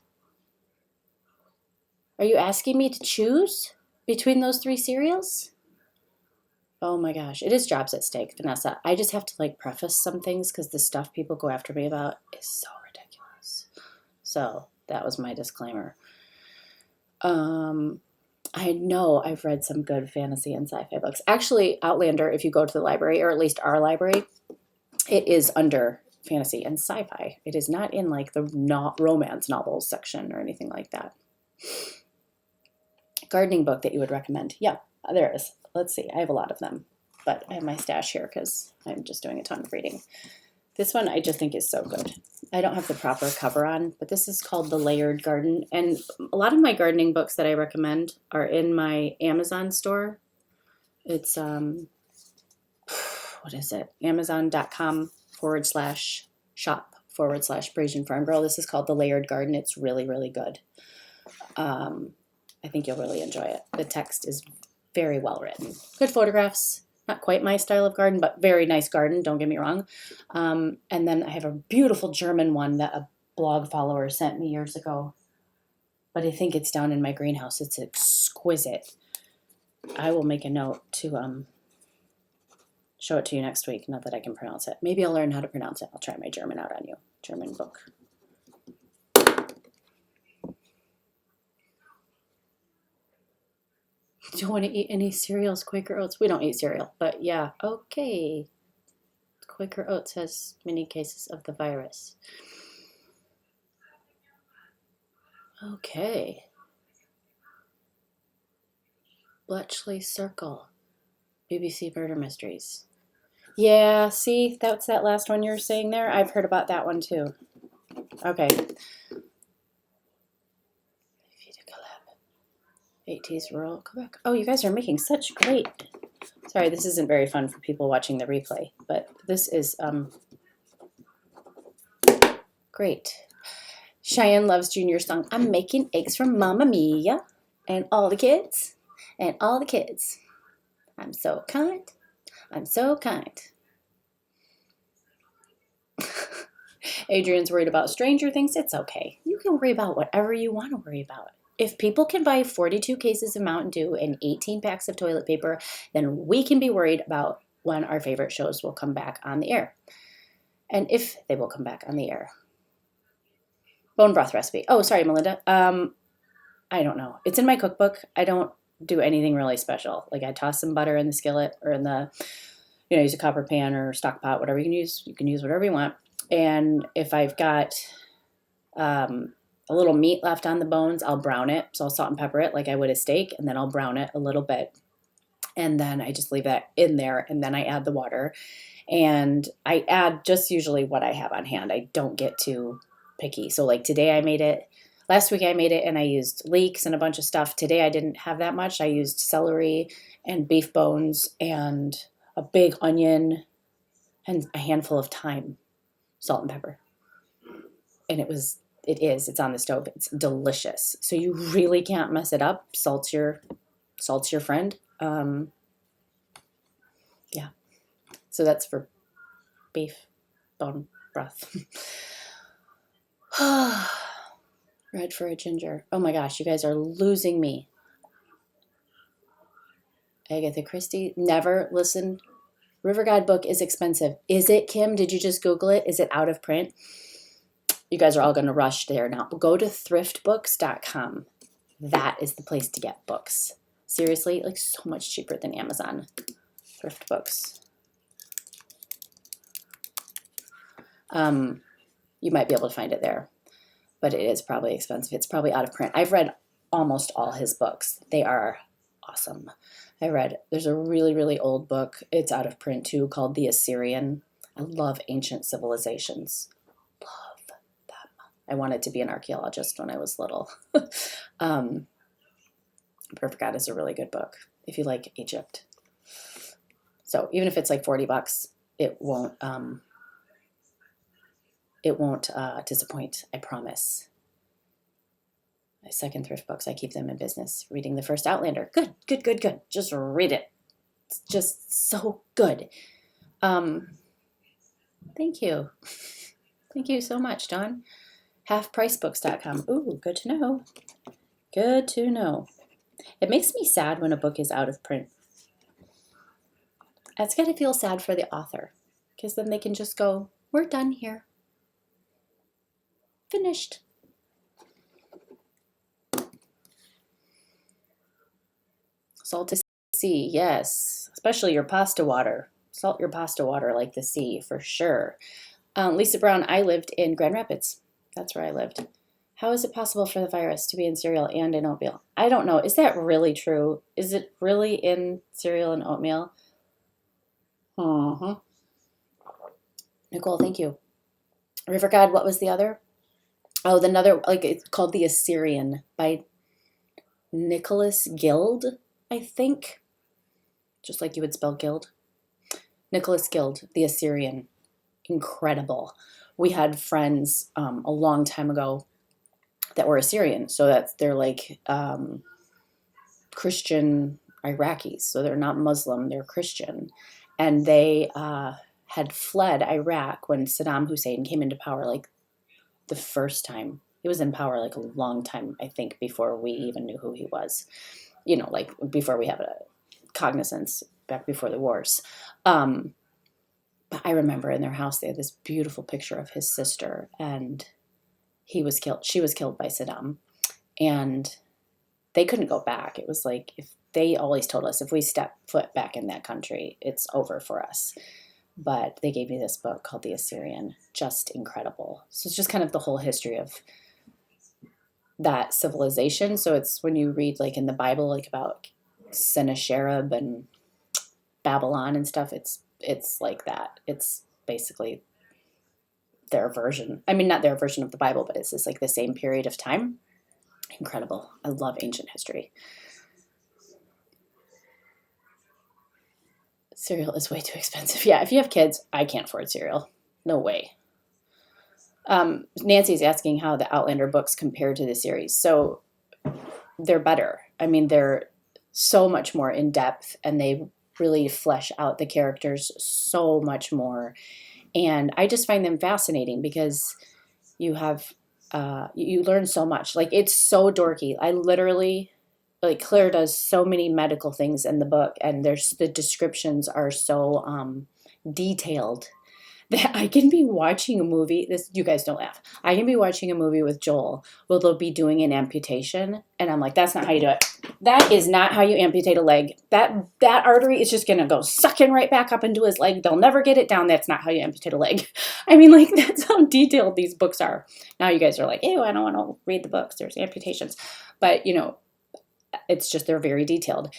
Are you asking me to choose between those 3 cereals? Oh my gosh, it is jobs at stake, Vanessa. I just have to, like, preface some things because the stuff people go after me about is so ridiculous. So that was my disclaimer. I know I've read some good fantasy and sci-fi books. Actually, Outlander, if you go to the library, or at least our library, it is under fantasy and sci-fi. It is not in, like, the romance novels section or anything like that. Gardening book that you would recommend? Yeah, there is. Let's see. I have a lot of them, but I have my stash here because I'm just doing a ton of reading. This one I just think is so good. I don't have the proper cover on, but this is called The Layered Garden. And a lot of my gardening books that I recommend are in my Amazon store. It's, what is it? Amazon.com/shop/Parisienne Farmgirl. This is called The Layered Garden. It's really, really good. I think you'll really enjoy it. The text is very well written. Good photographs. Not quite my style of garden, but very nice garden, don't get me wrong. And then I have a beautiful German one that a blog follower sent me years ago. But I think it's down in my greenhouse. It's exquisite. I will make a note to show it to you next week. Not that I can pronounce it. Maybe I'll learn how to pronounce it. I'll try my German out on you. German book. Don't want to eat any cereals, Quaker Oats. We don't eat cereal, but yeah, okay. Quaker Oats has many cases of the virus. Okay. Bletchley Circle, BBC Murder Mysteries. Yeah, see, that's that last one you were saying there. I've heard about that one too. Okay. 80s rural Quebec. Oh, you guys are making such great. Sorry, this isn't very fun for people watching the replay, but this is great. Cheyenne loves Junior's song. I'm making eggs from Mamma Mia and all the kids. And all the kids. I'm so kind. I'm so kind. Adrian's worried about Stranger Things. It's okay. You can worry about whatever you want to worry about. If people can buy 42 cases of Mountain Dew and 18 packs of toilet paper, then we can be worried about when our favorite shows will come back on the air. And if they will come back on the air. Bone broth recipe. Oh, sorry, Melinda. I don't know. It's in my cookbook. I don't do anything really special. Like, I toss some butter in the skillet or in the, use a copper pan or stock pot, whatever you can use. You can use whatever you want. And if I've got a little meat left on the bones, I'll brown it. So I'll salt and pepper it like I would a steak, and then I'll brown it a little bit. And then I just leave that in there, and then I add the water. And I add just usually what I have on hand. I don't get too picky. So like today I made it. Last week I made it and I used leeks and a bunch of stuff. Today I didn't have that much. I used celery and beef bones and a big onion and a handful of thyme, salt and pepper. And it's on the stove. It's delicious. So you really can't mess it up. Salt's your friend. Yeah. So that's for beef bone broth. Red for a ginger. Oh my gosh, you guys are losing me. Agatha Christie, never listened. River God book is expensive. Is it, Kim? Did you just Google it? Is it out of print? You guys are all going to rush there now. Go to thriftbooks.com. That is the place to get books. Seriously, like so much cheaper than Amazon. Thrift Books. You might be able to find it there, but it is probably expensive. It's probably out of print. I've read almost all his books. They are awesome. There's a really, really old book. It's out of print too, called The Assyrian. I love ancient civilizations. Love them. I wanted to be an archaeologist when I was little. Perfect God is a really good book if you like Egypt. So even if it's like $40, it won't disappoint. I promise. My second thrift books, I keep them in business. Reading the first Outlander. Good, good, good, good. Just read it. It's just so good. Thank you. Thank you so much, Dawn. Halfpricebooks.com. Ooh, good to know. Good to know. It makes me sad when a book is out of print. It's got to feel sad for the author, because then they can just go, we're done here. Finished. Salt to sea, yes. Especially your pasta water. Salt your pasta water like the sea, for sure. Lisa Brown, I lived in Grand Rapids. That's where I lived. How is it possible for the virus to be in cereal and in oatmeal? I don't know. Is that really true? Is it really in cereal and oatmeal? Uh-huh. Nicole, thank you. River God, what was the other? Oh, another, like, it's called The Assyrian by Nicholas Guild, I think. Just like you would spell guild. Nicholas Guild, The Assyrian. Incredible. We had friends a long time ago that were Assyrian. So they're like Christian Iraqis. So they're not Muslim, they're Christian. And they had fled Iraq when Saddam Hussein came into power, like the first time. He was in power like a long time, I think, before we even knew who he was. You know, like before we have a cognizance, back before the wars. But I remember in their house, they had this beautiful picture of his sister, and he was killed. She was killed by Saddam, and they couldn't go back. It was like, if they always told us, if we step foot back in that country, it's over for us. But they gave me this book called The Assyrian, just incredible. So it's just kind of the whole history of that civilization. So it's when you read like in the Bible, like about Sennacherib and Babylon and stuff, it's like that. It's basically their version. I mean, not their version of the Bible, but it's just like the same period of time. Incredible. I love ancient history. Cereal is way too expensive. Yeah, if you have kids, I can't afford cereal. No way. Nancy's asking how the Outlander books compare to the series. So they're better. I mean, they're so much more in depth, and they really flesh out the characters so much more. And I just find them fascinating because you have, you learn so much. Like, it's so dorky. I literally, like, Claire does so many medical things in the book, and the descriptions are so detailed that I can be watching a movie. You guys don't laugh. I can be watching a movie with Joel where they'll be doing an amputation, and I'm like, that's not how you do it. That is not how you amputate a leg. That artery is just gonna go sucking right back up into his leg. They'll never get it down. That's not how you amputate a leg. I mean, like, that's how detailed these books are. Now you guys are like, ew, I don't want to read the books. There's amputations, but you know, it's just, they're very detailed.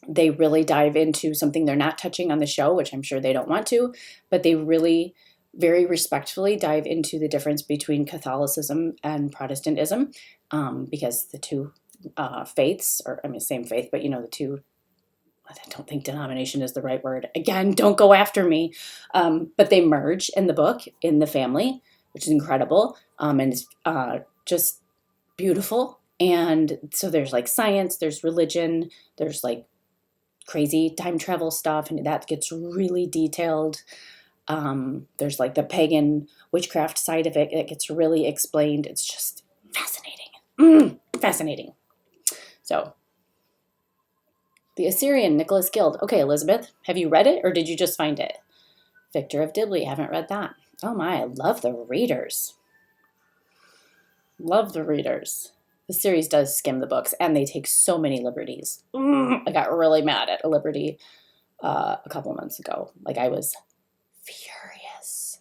They really dive into something they're not touching on the show, which I'm sure they don't want to, but they really very respectfully dive into the difference between Catholicism and Protestantism, because the two faiths, or I mean, same faith, but you know, the two, I don't think denomination is the right word. Again, don't go after me. But they merge in the book, in the family, which is incredible. And it's just beautiful. And so there's like science, there's religion, there's like crazy time travel stuff, and that gets really detailed. There's like the pagan witchcraft side of it that gets really explained. It's just fascinating. Fascinating. So, The Assyrian, Nicholas Guild. Okay, Elizabeth, have you read it or did you just find it? Victor of Dibley, haven't read that. Oh my, I love the readers. Love the readers. The series does skim the books, and they take so many liberties. I got really mad at a liberty a couple months ago. Like, I was furious.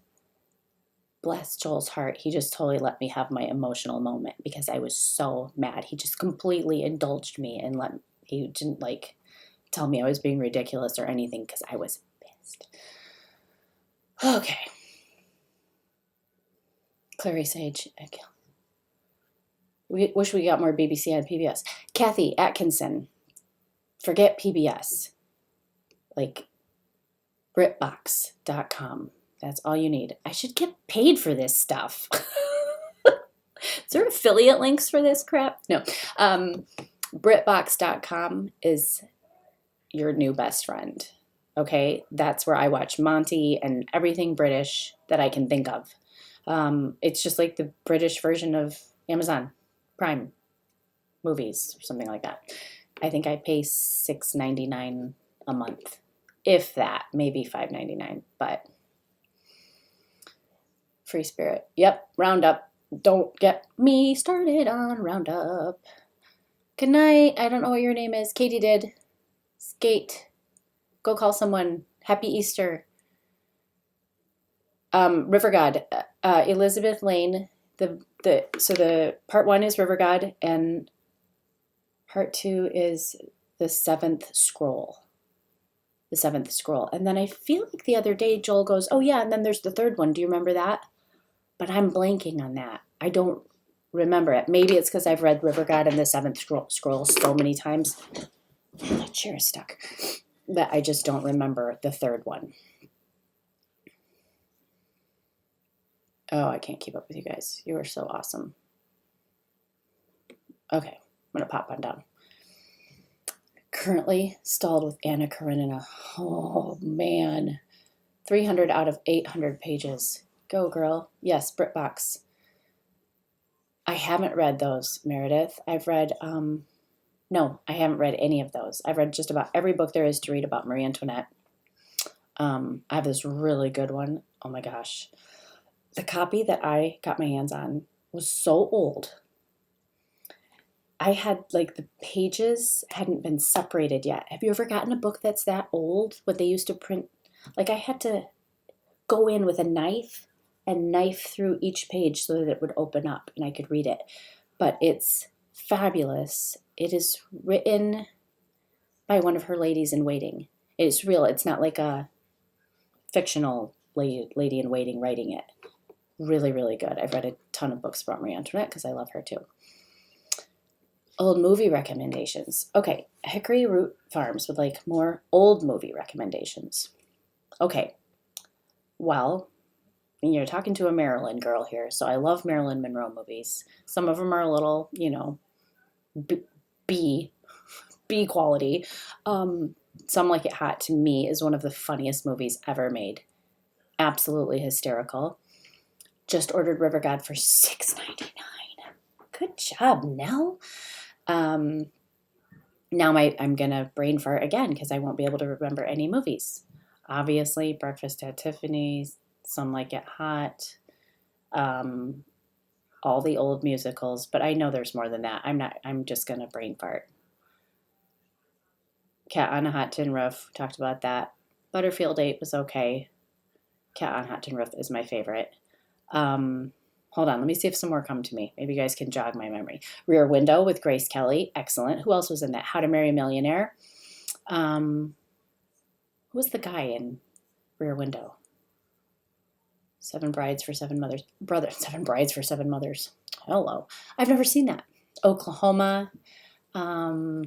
Bless Joel's heart. He just totally let me have my emotional moment because I was so mad. He just completely indulged me and he didn't like tell me I was being ridiculous or anything because I was pissed. Okay. Clary Sage. Okay. We wish we got more BBC on PBS. Kathy Atkinson. Forget PBS. Like, BritBox.com. That's all you need. I should get paid for this stuff. It's there affiliate links for this crap? No. BritBox.com is your new best friend. Okay, that's where I watch Monty and everything British that I can think of. It's just like the British version of Amazon Prime movies or something like that. I think I pay $6.99 a month, if that, maybe $5.99, but free spirit. Yep, Roundup. Don't get me started on Roundup. Good night. I don't know what your name is. Katie did. Skate. Go call someone. Happy Easter. River God. Elizabeth Lane. So the part 1 is River God, and part 2 is the seventh scroll. The seventh scroll. And then I feel like the other day Joel goes, oh yeah, and then there's the third one. Do you remember that? But I'm blanking on that. I don't remember it. Maybe it's because I've read River God and the seventh scroll so many times. That chair is stuck. That I just don't remember the third one. Oh, I can't keep up with you guys. You are so awesome. Okay, I'm going to pop on down. Currently stalled with Anna Karenina. Oh, man. 300 out of 800 pages. Go, girl. Yes, BritBox. I haven't read those, Meredith. I've read, no, I haven't read any of those. I've read just about every book there is to read about Marie Antoinette. I have this really good one. Oh, my gosh. The copy that I got my hands on was so old. I had, like, the pages hadn't been separated yet. Have you ever gotten a book that's that old? What they used to print? Like, I had to go in with a knife and knife through each page so that it would open up and I could read it. But it's fabulous. It is written by one of her ladies in waiting. It's real. It's not like a fictional lady in waiting writing it. Really, really good. I've read a ton of books about Marie Antoinette because I love her too. Old movie recommendations. Okay, Hickory Root Farms would like more old movie recommendations. Okay, well, you're talking to a Marilyn girl here, so I love Marilyn Monroe movies. Some of them are a little, B quality. Some Like It Hot, to me, is one of the funniest movies ever made. Absolutely hysterical. Just ordered River God for $6.99. Good job, Nell. Now I'm going to brain fart again because I won't be able to remember any movies. Obviously, Breakfast at Tiffany's, Some Like It Hot, all the old musicals, but I know there's more than that. I'm just going to brain fart. Cat on a Hot Tin Roof, talked about that. Butterfield 8 was okay. Cat on a Hot Tin Roof is my favorite. Hold on, let me see if some more come to me. Maybe you guys can jog my memory. Rear Window with Grace Kelly, excellent. Who else was in that? How to Marry a Millionaire. Who was the guy in Rear Window? Seven Brides for Seven Mothers. Seven Brides for Seven Mothers. Hello. I've never seen that. Oklahoma. Oh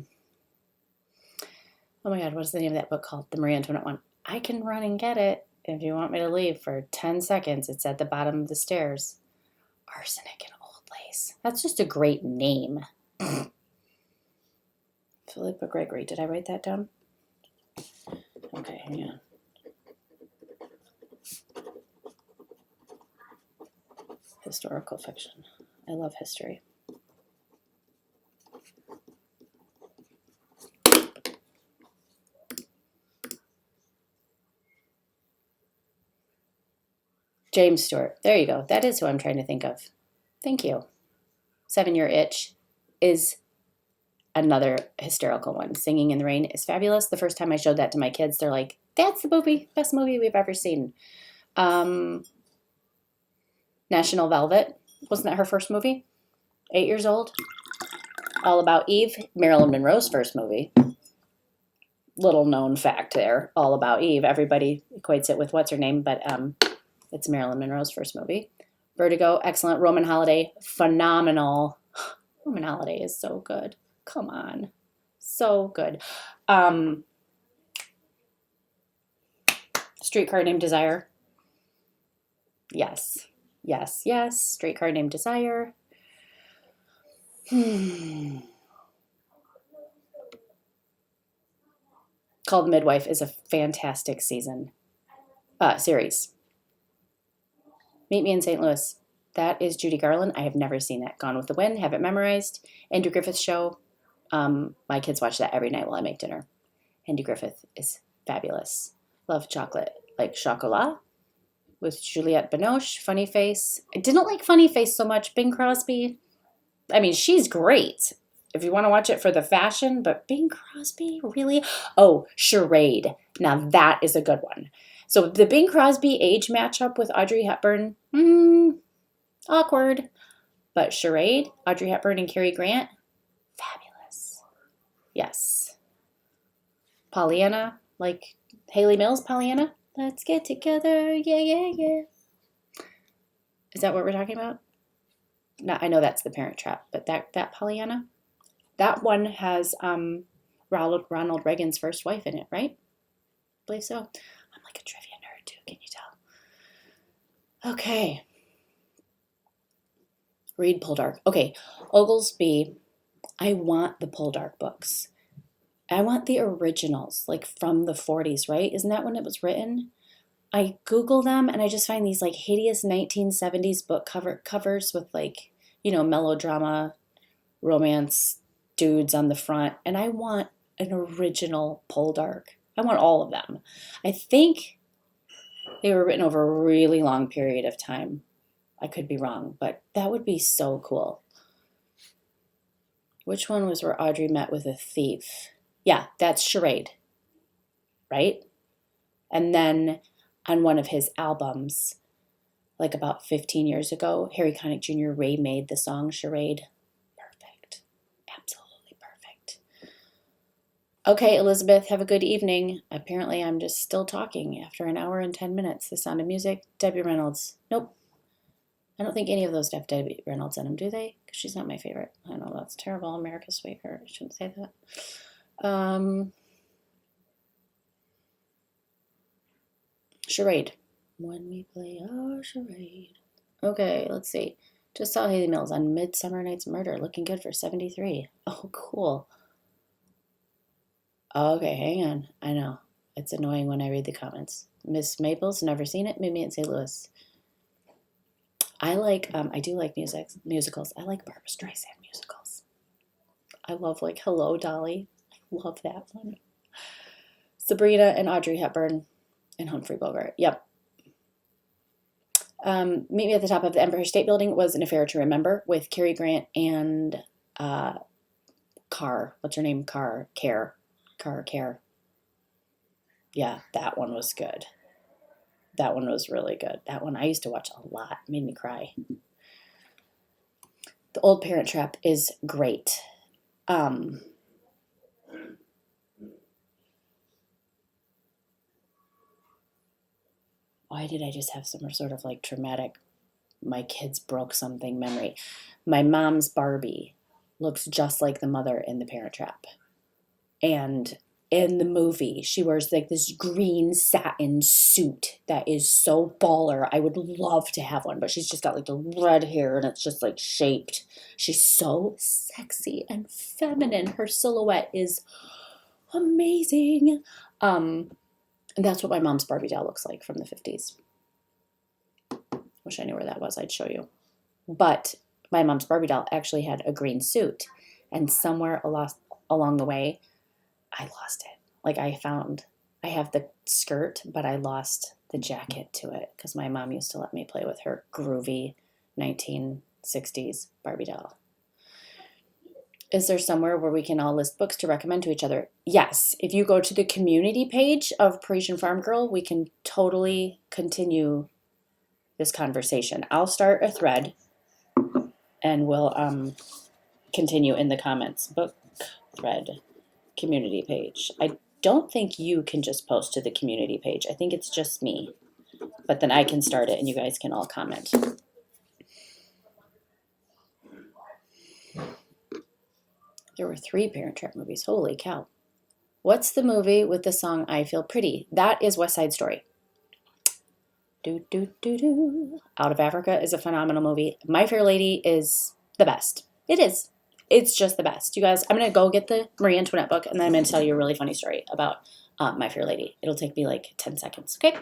my God, what's the name of that book called? The Marie Antoinette one. I can run and get it if you want me to leave for 10 seconds. It's at the bottom of the stairs. Arsenic and Old Lace. That's just a great name. Philippa Gregory. Did I write that down? Okay, hang on. Historical fiction. I love history. James Stewart. There you go. That is who I'm trying to think of. Thank you. 7 Year Itch is another hysterical one. Singing in the Rain is fabulous. The first time I showed that to my kids, they're like, that's the movie, best movie we've ever seen. National Velvet. Wasn't that her first movie? 8 years old. All About Eve. Marilyn Monroe's first movie. Little known fact there. All About Eve. Everybody equates it with what's her name, but it's Marilyn Monroe's first movie. Vertigo, excellent. Roman Holiday, phenomenal. Roman Holiday is so good. Come on. So good. Streetcar Named Desire. Yes. Streetcar Named Desire. Called Midwife is a fantastic series. Meet Me in St. Louis. That is Judy Garland. I have never seen that. Gone with the Wind. Have it memorized. Andrew Griffith's show. My kids watch that every night while I make dinner. Andy Griffith is fabulous. Love chocolate. Like Chocolat with Juliette Binoche. Funny Face. I didn't like Funny Face so much. Bing Crosby. I mean, she's great if you want to watch it for the fashion, but Bing Crosby, really? Oh, Charade. Now that is a good one. So the Bing Crosby age matchup with Audrey Hepburn, awkward. But Charade, Audrey Hepburn and Cary Grant, fabulous. Yes. Pollyanna, like Haley Mills, Pollyanna. Let's get together, yeah, yeah, yeah. Is that what we're talking about? No, I know that's The Parent Trap, but that Pollyanna, that one has Ronald Reagan's first wife in it, right? I believe so. I'm like a trivia nerd too, can you tell? Okay. Read Poldark. Okay, Oglesby, I want the Poldark books. I want the originals, like from the 40s, right? Isn't that when it was written? I Google them and I just find these like hideous 1970s book covers with like, melodrama, romance dudes on the front. And I want an original Poldark. I want all of them. I think they were written over a really long period of time. I could be wrong, but that would be so cool. Which one was where Audrey met with a thief? Yeah, that's Charade, right? And then on one of his albums, like about 15 years ago, Harry Connick Jr. remade the song Charade. Perfect. Absolutely perfect. Okay, Elizabeth, have a good evening. Apparently I'm just still talking after an hour and 10 minutes. The Sound of Music, Debbie Reynolds. Nope. I don't think any of those have Debbie Reynolds in them, do they? Because she's not my favorite. I know that's terrible. America's Sweetheart. I shouldn't say that. Charade. When we play our charade. Okay, let's see. Just saw Haley Mills on Midsummer Night's Murder. Looking good for 73. Oh, cool. Okay, hang on. I know. It's annoying when I read the comments. Miss Maples, never seen it. Meet Me in St. Louis. I do like musicals. I like Barbra Streisand musicals. I love like Hello, Dolly. I love that one. Sabrina and Audrey Hepburn and Humphrey Bogart. Yep. Meet Me at the Top of the Empire State Building was an affair to remember with Cary Grant and Carr. What's her name? Care. Yeah, that one was good. That one was really good. That one I used to watch a lot. Made me cry. The Old Parent Trap is great. Why did I just have some sort of like traumatic, my kids broke something memory? My mom's Barbie looks just like the mother in The Parent Trap. And in the movie, she wears like this green satin suit that is so baller. I would love to have one, but she's just got like the red hair and it's just like shaped. She's so sexy and feminine. Her silhouette is amazing. And that's what my mom's Barbie doll looks like from the 50s. Wish I knew where that was. I'd show you. But my mom's Barbie doll actually had a green suit. And somewhere along the way, I lost it. Like I have the skirt, but I lost the jacket to it because my mom used to let me play with her groovy 1960s Barbie doll. Is there somewhere where we can all list books to recommend to each other? Yes. If you go to the community page of Parisienne Farmgirl, we can totally continue this conversation. I'll start a thread and we'll continue in the comments. Book thread. Community page. I don't think you can just post to the community page. I think it's just me. But then I can start it and you guys can all comment. There were 3 Parent Trap movies. Holy cow. What's the movie with the song I Feel Pretty? That is West Side Story. Do, do, do, do. Out of Africa is a phenomenal movie. My Fair Lady is the best. It is. It's just the best. You guys, I'm going to go get the Marie Antoinette book, and then I'm going to tell you a really funny story about My Fair Lady. It'll take me like 10 seconds, okay?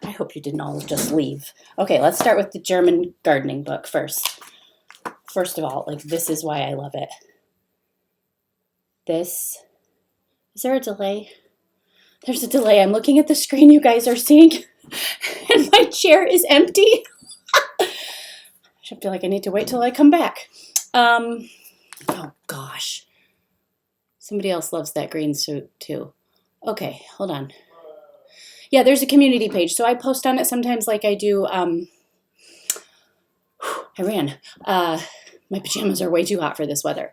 I hope you didn't all just leave. Okay, let's start with the German gardening book first. First of all, like, this is why I love it. Is there a delay? There's a delay. I'm looking at the screen you guys are seeing, and my chair is empty. I should feel like I need to wait till I come back. Oh gosh. Somebody else loves that green suit too. Okay, hold on. Yeah, there's a community page. So I post on it sometimes like I do. I ran. My pajamas are way too hot for this weather.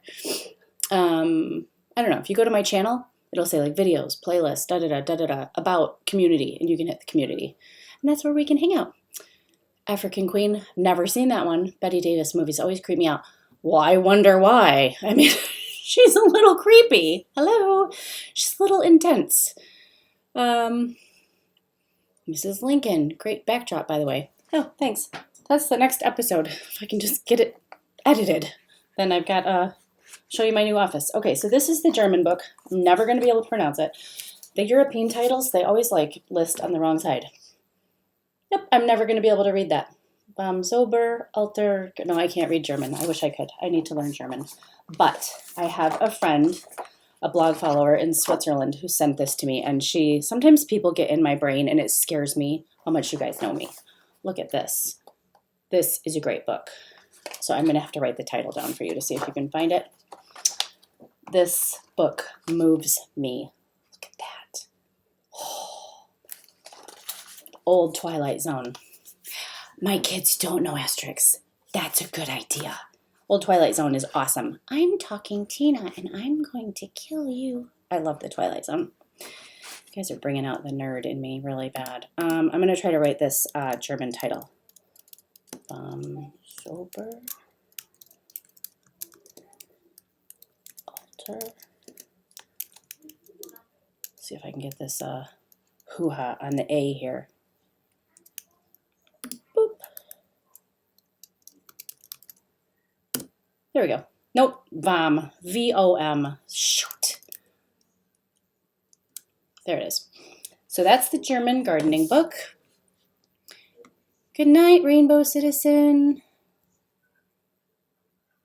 I don't know. If you go to my channel, it'll say like videos, playlists, about community, and you can hit the community. And that's where we can hang out. African Queen, never seen that one. Betty Davis movies always creep me out. Well, I wonder why. I mean, she's a little creepy. Hello. She's a little intense. Mrs. Lincoln, great backdrop, by the way. Oh, thanks. That's the next episode. If I can just get it edited, then I've got show you my new office. Okay, so this is the German book. I'm never going to be able to pronounce it. The European titles, they always like list on the wrong side. Yep, I'm never going to be able to read that. Sober, Alter. No, I can't read German. I wish I could. I need to learn German. But I have a friend, a blog follower in Switzerland, who sent this to me, and sometimes people get in my brain, and it scares me how much you guys know me. Look at this. This is a great book. So I'm going to have to write the title down for you to see if you can find it. This book moves me. Look at that. Oh. Old Twilight Zone. My kids don't know asterisks. That's a good idea. Old Twilight Zone is awesome. I'm talking Tina, and I'm going to kill you. I love the Twilight Zone. You guys are bringing out the nerd in me really bad. I'm going to try to write this German title. Sober. Alter. See if I can get this hoo-ha on the A here. Boop. There we go. Nope. VOM. V-O-M. Shoot. There it is. So that's the German gardening book. Good night, Rainbow Citizen.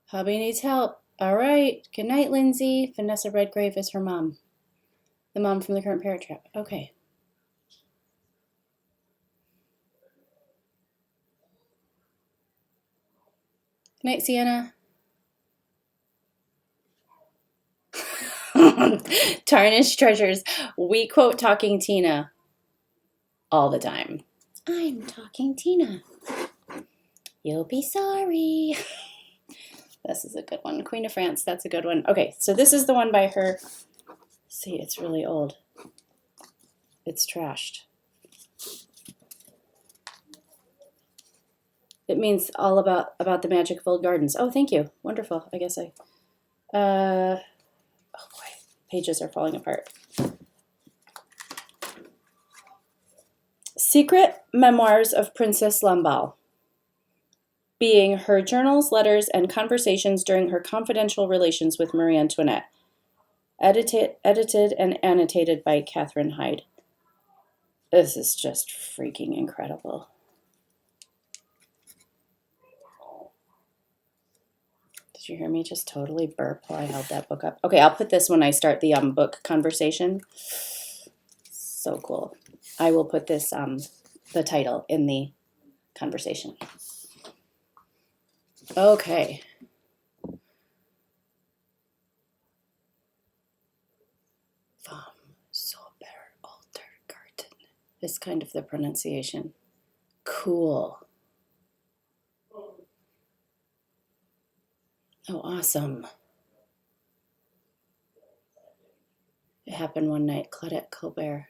Hubby needs help. All right. Good night, Lindsay. Vanessa Redgrave is her mom. The mom from the current Parrot Trap. Okay. Good night, Sienna. Tarnished Treasures. We quote Talking Tina all the time. I'm Talking Tina. You'll be sorry. This is a good one. Queen of France, that's a good one. Okay, so this is the one by her. See, it's really old. It's trashed. It means all about the magic of old gardens. Oh, thank you. Wonderful. I guess oh boy, pages are falling apart. Secret Memoirs of Princess Lamballe, being her journals, letters, and conversations during her confidential relations with Marie Antoinette. Edited and annotated by Catherine Hyde. This is just freaking incredible. Did you hear me just totally burp while I held that book up? Okay, I'll put this when I start the book conversation. So cool. I will put this, the title in the conversation. Okay. Vom Sober Alter Garten. is kind of the pronunciation. Cool. Oh, awesome. It happened one night. Claudette Colbert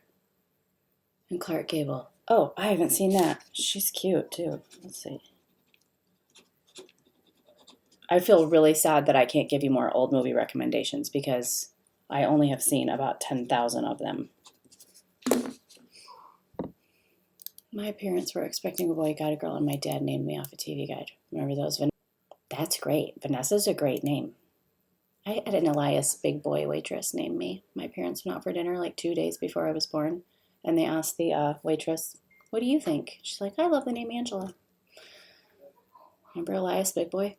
and Clark Gable. Oh, I haven't seen that. She's cute too. Let's see. I feel really sad that I can't give you more old movie recommendations because I only have seen about 10,000 of them. My parents were expecting a boy, got a girl, and my dad named me off a TV guide. Remember those? That's great. Vanessa's a great name. I had an Elias big boy waitress named me. My parents went out for dinner like 2 days before I was born, and they asked the waitress, "What do you think?" She's like, "I love the name Angela." Remember Elias big boy?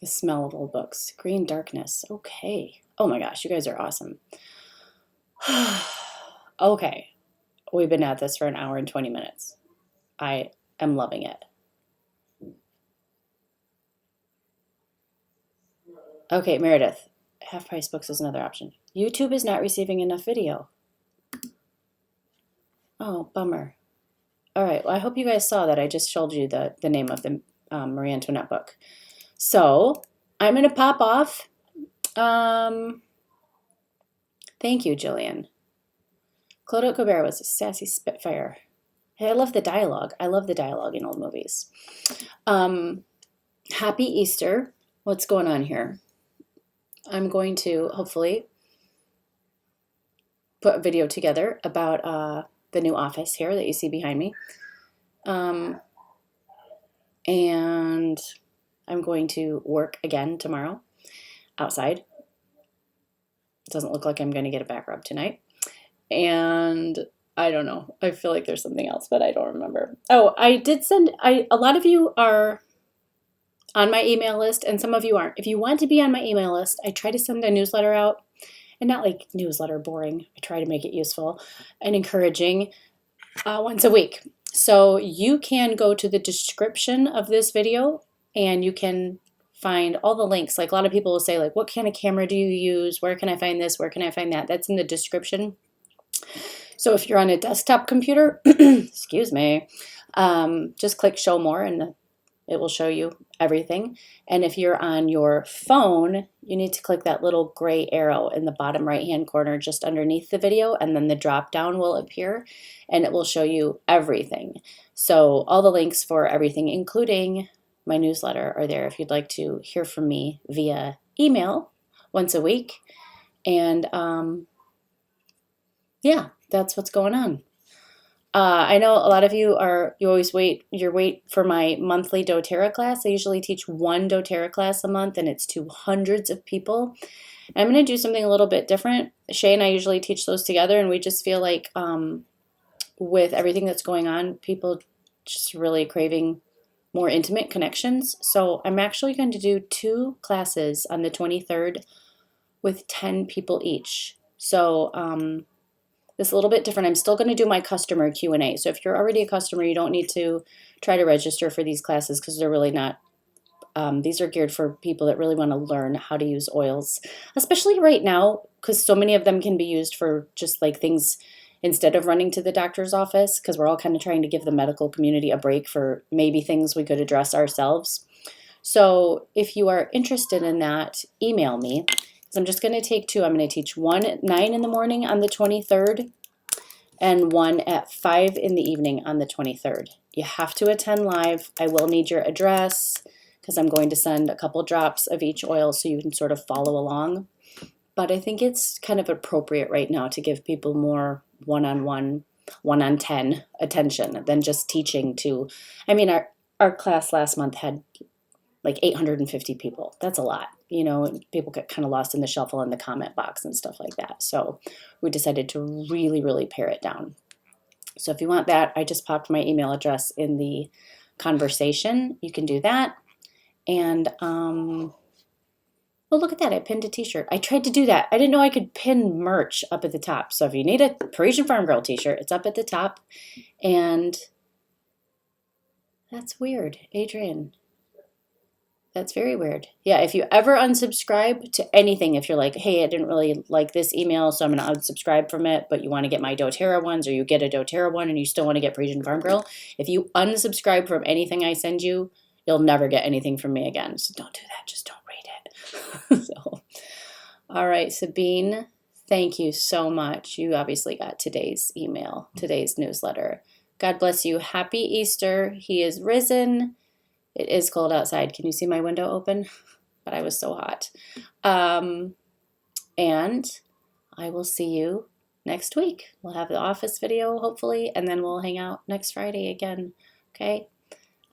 The smell of old books. Green darkness. Okay. Oh my gosh, you guys are awesome. Okay. We've been at this for an hour and 20 minutes. I am loving it. Okay, Meredith. Half price books is another option. YouTube is not receiving enough video. Oh, bummer. All right. Well, I hope you guys saw that I just showed you the name of the Marie Antoinette book. So I'm going to pop off. Thank you, Jillian. Claudette Colbert was a sassy spitfire. Hey, I love the dialogue. I love the dialogue in old movies. Happy Easter. What's going on here? I'm going to hopefully put a video together about the new office here that you see behind me. And I'm going to work again tomorrow outside. It doesn't look like I'm going to get a back rub tonight. And I don't know. I feel like there's something else, but I don't remember. Oh, I did send, a lot of you are on my email list and some of you aren't. If you want to be on my email list, I try to send a newsletter out, and not like newsletter boring. I try to make it useful and encouraging once a week. So you can go to the description of this video and you can find all the links. Like a lot of people will say, like, what kind of camera do you use? Where can I find this? Where can I find that? That's in the description. So if you're on a desktop computer, excuse me, just click show more and it will show you everything. And if you're on your phone, you need to click that little gray arrow in the bottom right-hand corner just underneath the video, and then the drop-down will appear and it will show you everything. So all the links for everything, including my newsletter, are there if you'd like to hear from me via email once a week. And yeah, that's what's going on. I know a lot of you always wait for my monthly doTERRA class. I usually teach one doTERRA class a month and it's to hundreds of people. I'm going to do something a little bit different. Shay and I usually teach those together, and we just feel like with everything that's going on, people just really craving more intimate connections. So I'm actually going to do 2 classes on the 23rd with 10 people each. So it's a little bit different. I'm still going to do my customer Q&A. So if you're already a customer, you don't need to try to register for these classes because they're really not. These are geared for people that really want to learn how to use oils, especially right now, because so many of them can be used for just like things instead of running to the doctor's office, because we're all kind of trying to give the medical community a break for maybe things we could address ourselves. So if you are interested in that, email me. So I'm just going to take 2. I'm going to teach one at 9 in the morning on the 23rd and one at 5 in the evening on the 23rd. You have to attend live. I will need your address because I'm going to send a couple drops of each oil so you can sort of follow along. But I think it's kind of appropriate right now to give people more one-on-one, 1-on-10 attention than just teaching to, I mean, our class last month had like 850 people. That's a lot. You know, people get kind of lost in the shuffle in the comment box and stuff like that. So we decided to really, really pare it down. So if you want that, I just popped my email address in the conversation. You can do that. And, oh, look at that. I pinned a t-shirt. I tried to do that. I didn't know I could pin merch up at the top. So if you need a Parisienne Farmgirl t-shirt, it's up at the top. And that's weird. Adrian. That's very weird. Yeah, if you ever unsubscribe to anything, if you're like, hey, I didn't really like this email, so I'm going to unsubscribe from it, but you want to get my doTERRA ones, or you get a doTERRA one and you still want to get Parisienne Farmgirl, if you unsubscribe from anything I send you, you'll never get anything from me again. So don't do that. Just don't read it. So, all right, Sabine, thank you so much. You obviously got today's email, today's newsletter. God bless you. Happy Easter. He is risen. It is cold outside. Can you see my window open? But I was so hot. And I will see you next week. We'll have the office video, hopefully, and then we'll hang out next Friday again. Okay?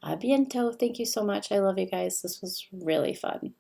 A biento. Thank you so much. I love you guys. This was really fun.